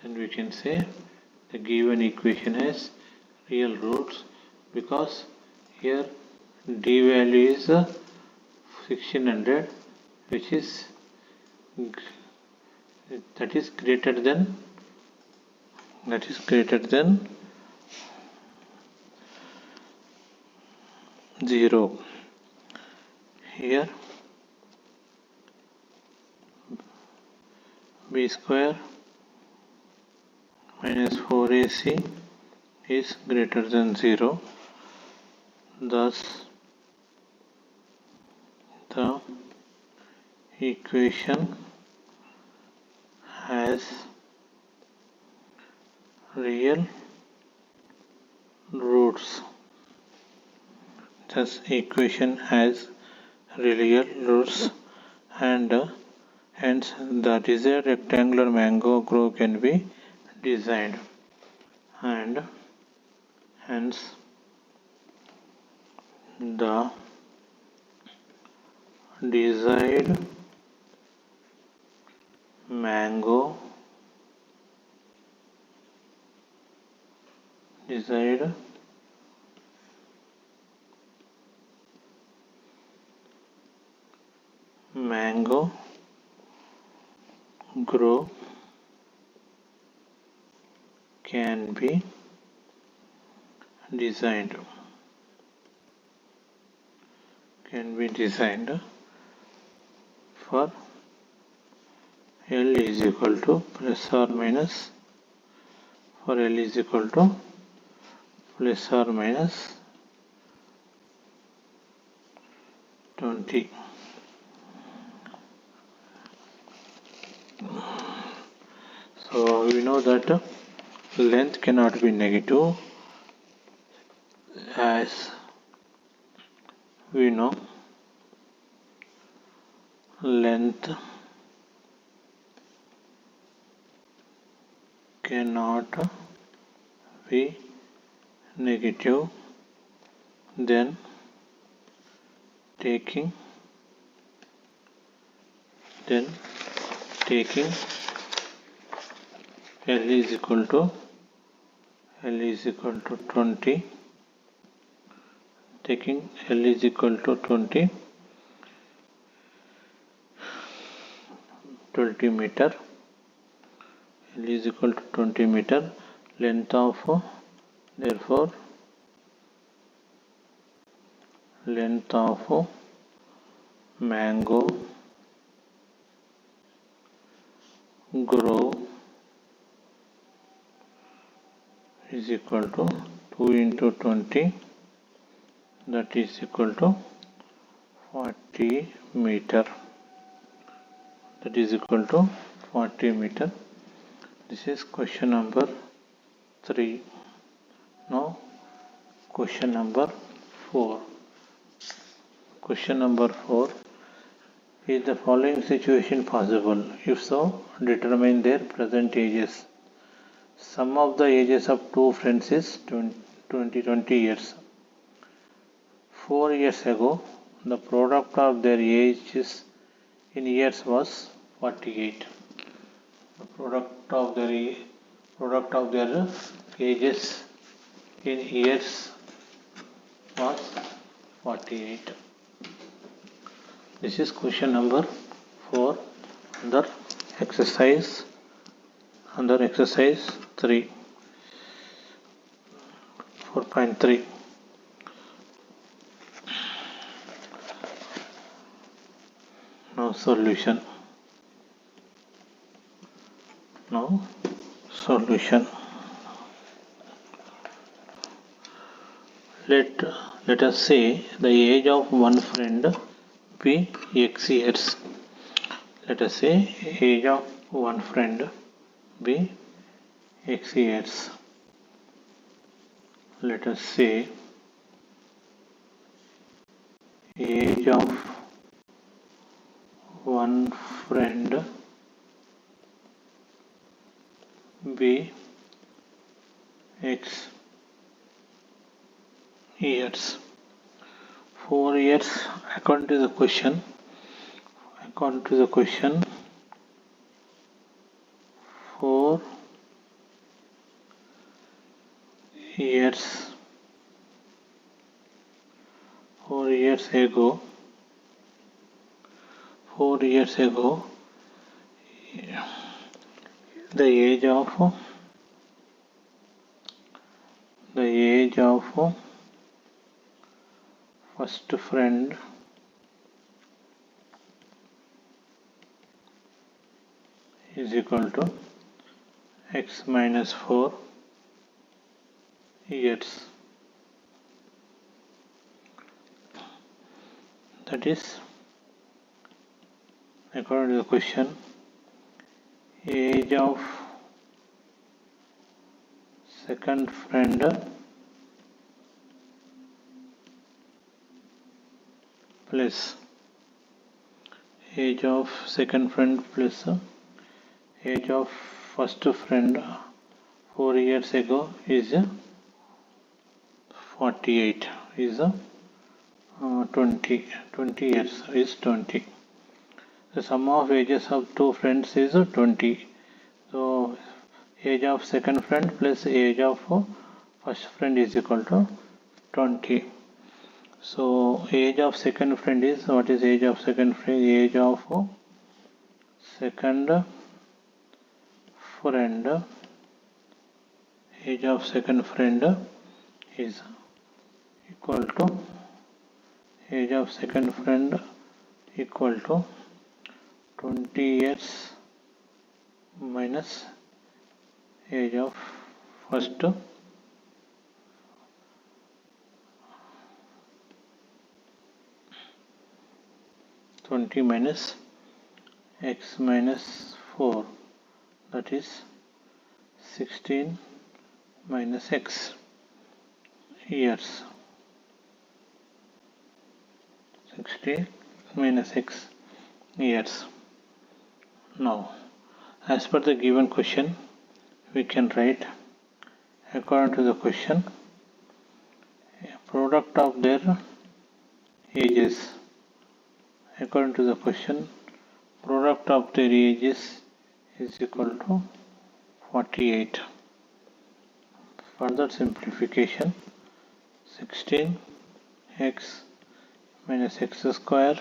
Then we can say the given equation has real roots, because here d value is 1600, which is greater than 0. Here b square minus 4ac is greater than 0. Thus the equation has real roots. Thus equation has real roots, and hence the desired rectangular mango grove can be designed, and hence the desired mango grove can be designed for L is equal to plus or minus 20. So we know that length cannot be negative, as we know length cannot be negative. Then taking L is equal to 20, taking L is equal to 20 meter, L is equal to 20 meter, length of, therefore length of mango grove is equal to 2 into 20, that is equal to 40 meter. That is equal to 40 meter. This is question number 3. Now question number 4. Question number 4. Is the following situation possible? If so, determine their present ages. Sum of the ages of two friends is 20 years. 4 years ago, the product of their ages in years was 48. The product of their ages in years was 48. This is question number 4 under exercise 3. 4.3. Now solution. let us say the age of one friend be x years. Let us say age of one friend be x years. Let us say age of one friend be x years. 4 years according to the question. 4 years. 4 years ago. 4 years ago, the age of first friend is equal to x minus 4 years. That is, according to the question, age of second friend plus age of second friend plus age of first friend 4 years ago is 48 is 20 years is 20. The sum of ages of two friends is 20. So age of second friend plus age of first friend is equal to 20. So age of second friend is, what is age of second friend? Age of second friend, age of second friend is equal to age of second friend equal to 20 years minus age of first 20 minus x minus 4, that is 16 minus x years. 16 minus x years. Now, as per the given question, we can write according to the question, product of their ages. According to the question, product of their ages is equal to 48. Further simplification, 16x minus x square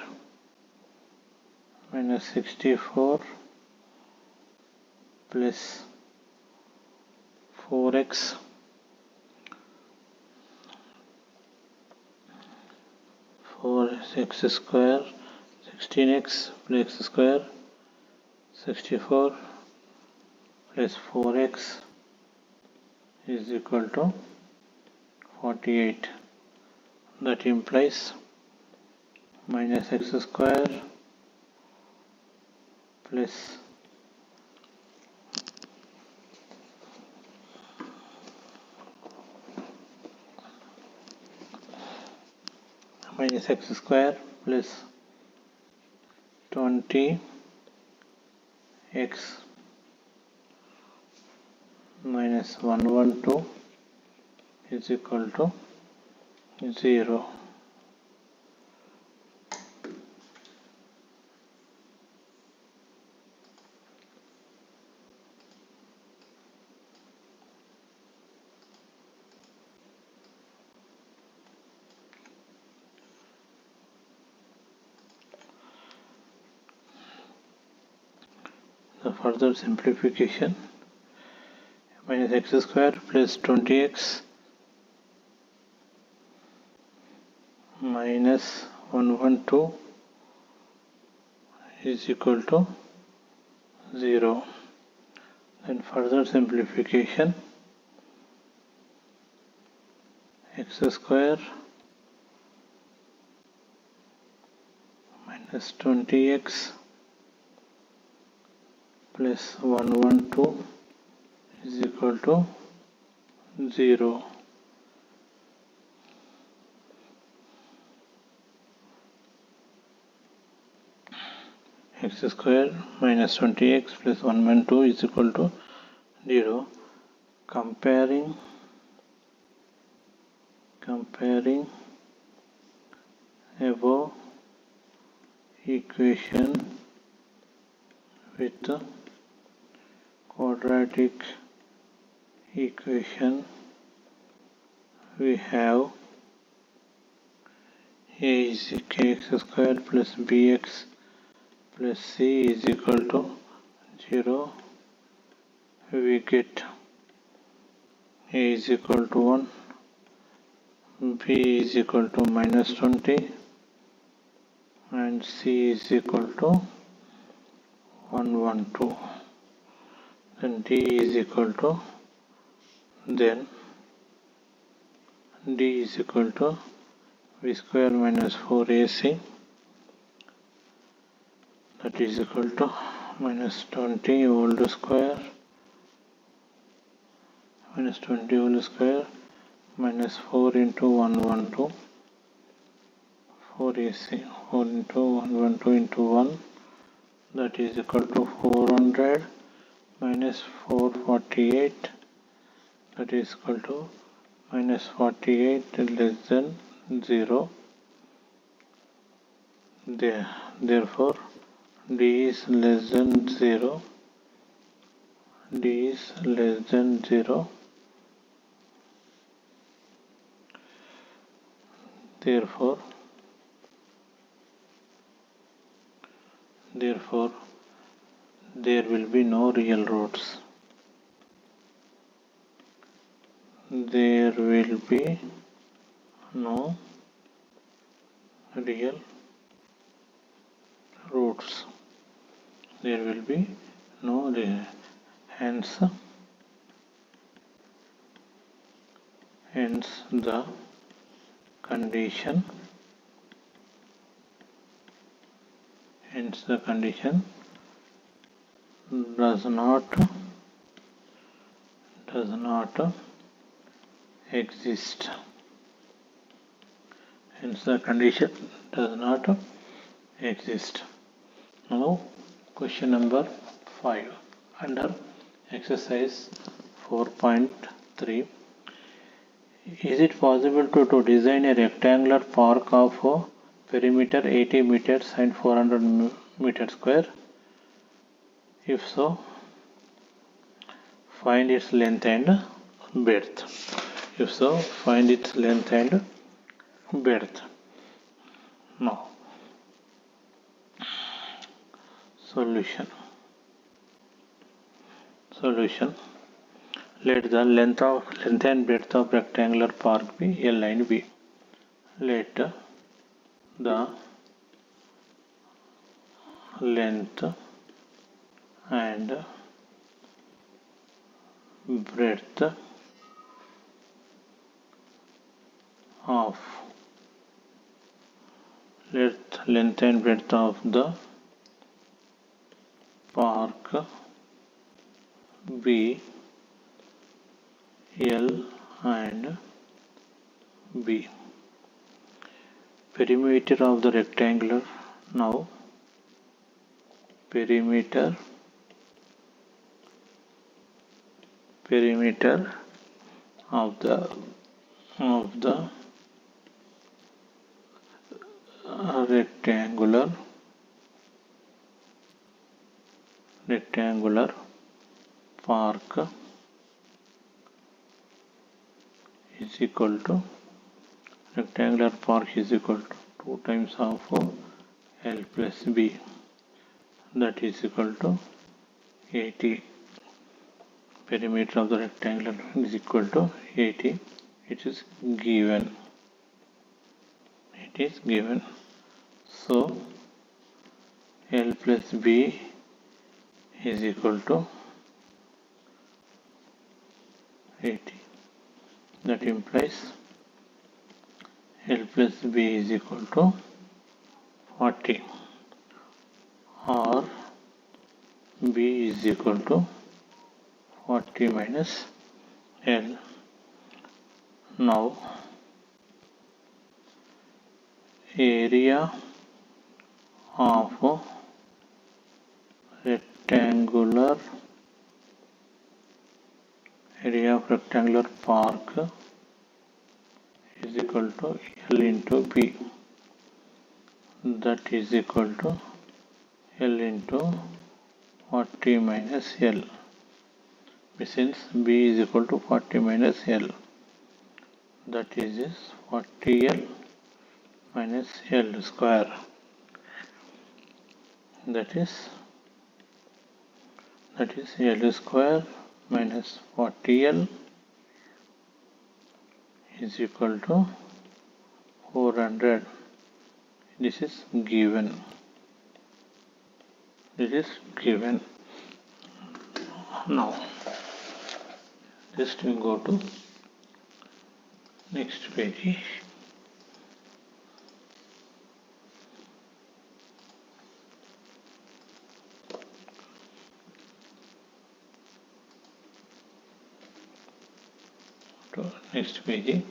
minus 64 plus 4x x square, 16x plus x square, 64 plus 4x is equal to 48. That implies minus x square plus x square plus 20x minus 112 is equal to 0. The further simplification, minus x square plus 20x minus 112 is equal to 0. Then further simplification, x square minus 20x plus 112 is equal to 0. X square minus 20x plus 112 is equal to 0. Comparing above equation with quadratic equation, we have a is kx square plus bx plus c is equal to 0. We get a is equal to 1, b is equal to minus 20 and c is equal to 112. Then d is equal to v square minus 4ac, that is equal to minus 20 whole square minus 20 whole square minus 4 into 112, 4ac, 4 into 112 into 1, that is equal to 400 minus 448, that is equal to minus 48 less than 0. Therefore d is less than 0. D is less than 0. Therefore there will be no real roots. There will be no real roots. There will be no real. Hence the condition does not exist. Hence the condition does not exist. Now question number 5 under exercise 4.3. Is it possible to design a rectangular park of perimeter 80 meters and 400 meters square? If so, find its length and breadth. If so, find its length and breadth. Now, solution. Let the length and breadth of rectangular park be L and B. Let the length and breadth of the park be L and B. Perimeter of the rectangular. Now perimeter of the rectangular park is equal to 2 times of L plus B, that is equal to 80. Perimeter of the rectangular is equal to 80. It is given. So L plus B is equal to 80. That implies L plus B is equal to 40, or B is equal to 40 minus L. Now area of rectangular park is equal to L into B, that is equal to L into 40 minus L. Since B is equal to 40 minus L, that is 40L minus L square, that is L square minus 40L is equal to 400. This is given. Now just we go to next page. Next page.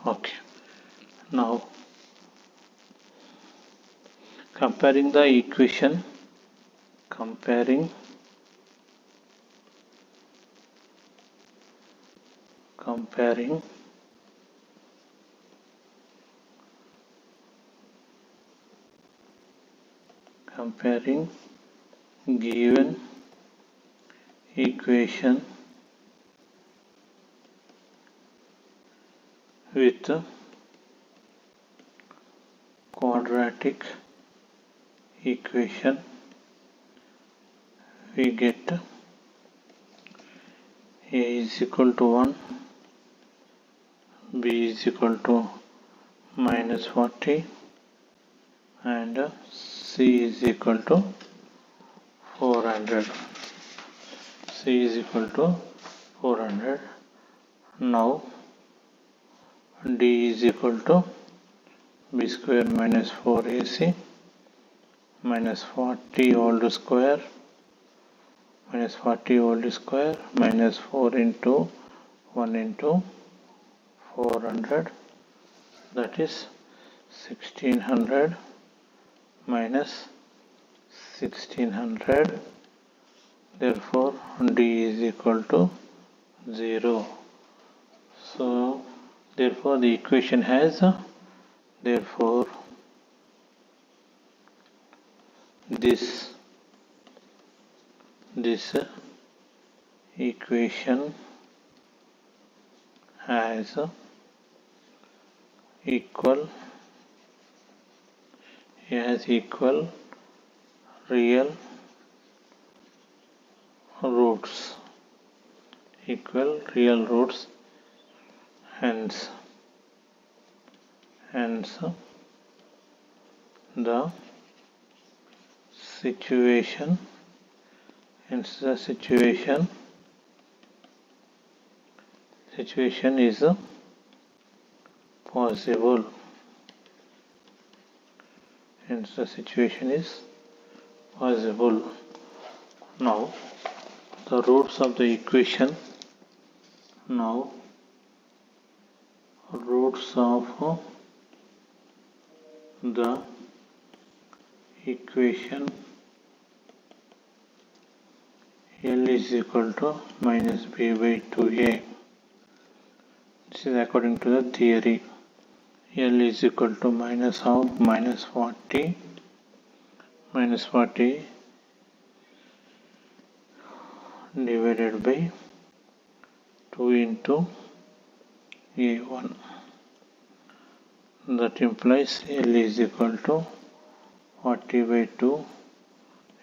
Okay, now comparing the equation, comparing given equation with quadratic equation, we get A is equal to 1, B is equal to minus 40, and C is equal to 400. C is equal to 400. Now D is equal to B square minus 4AC minus 40 whole square minus 4 into 1 into 400, that is 1600 minus 1600. Therefore D is equal to 0. So therefore the equation has this equation has equal real roots, hence the situation is possible. Hence the situation is possible. Now the roots of the equation. Now roots of the equation L is equal to minus B by 2A. This is according to the theory. L is equal to minus 40 divided by 2 into A1. That implies L is equal to 40 by 2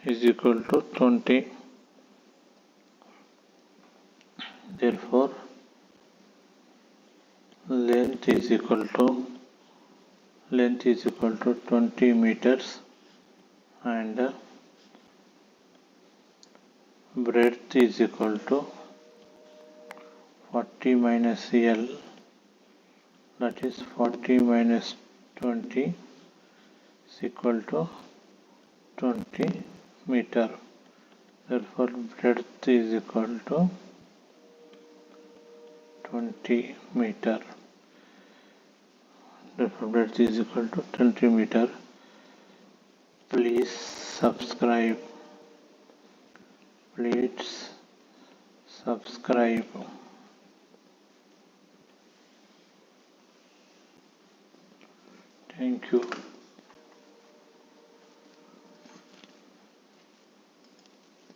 is equal to 20. Therefore, length is equal to 20 meters and breadth is equal to 40 minus L, that is 40 minus 20 is equal to 20 meter. Therefore, breadth is equal to 20 meter. Therefore, breadth is equal to 20 meter. Please subscribe. Thank you.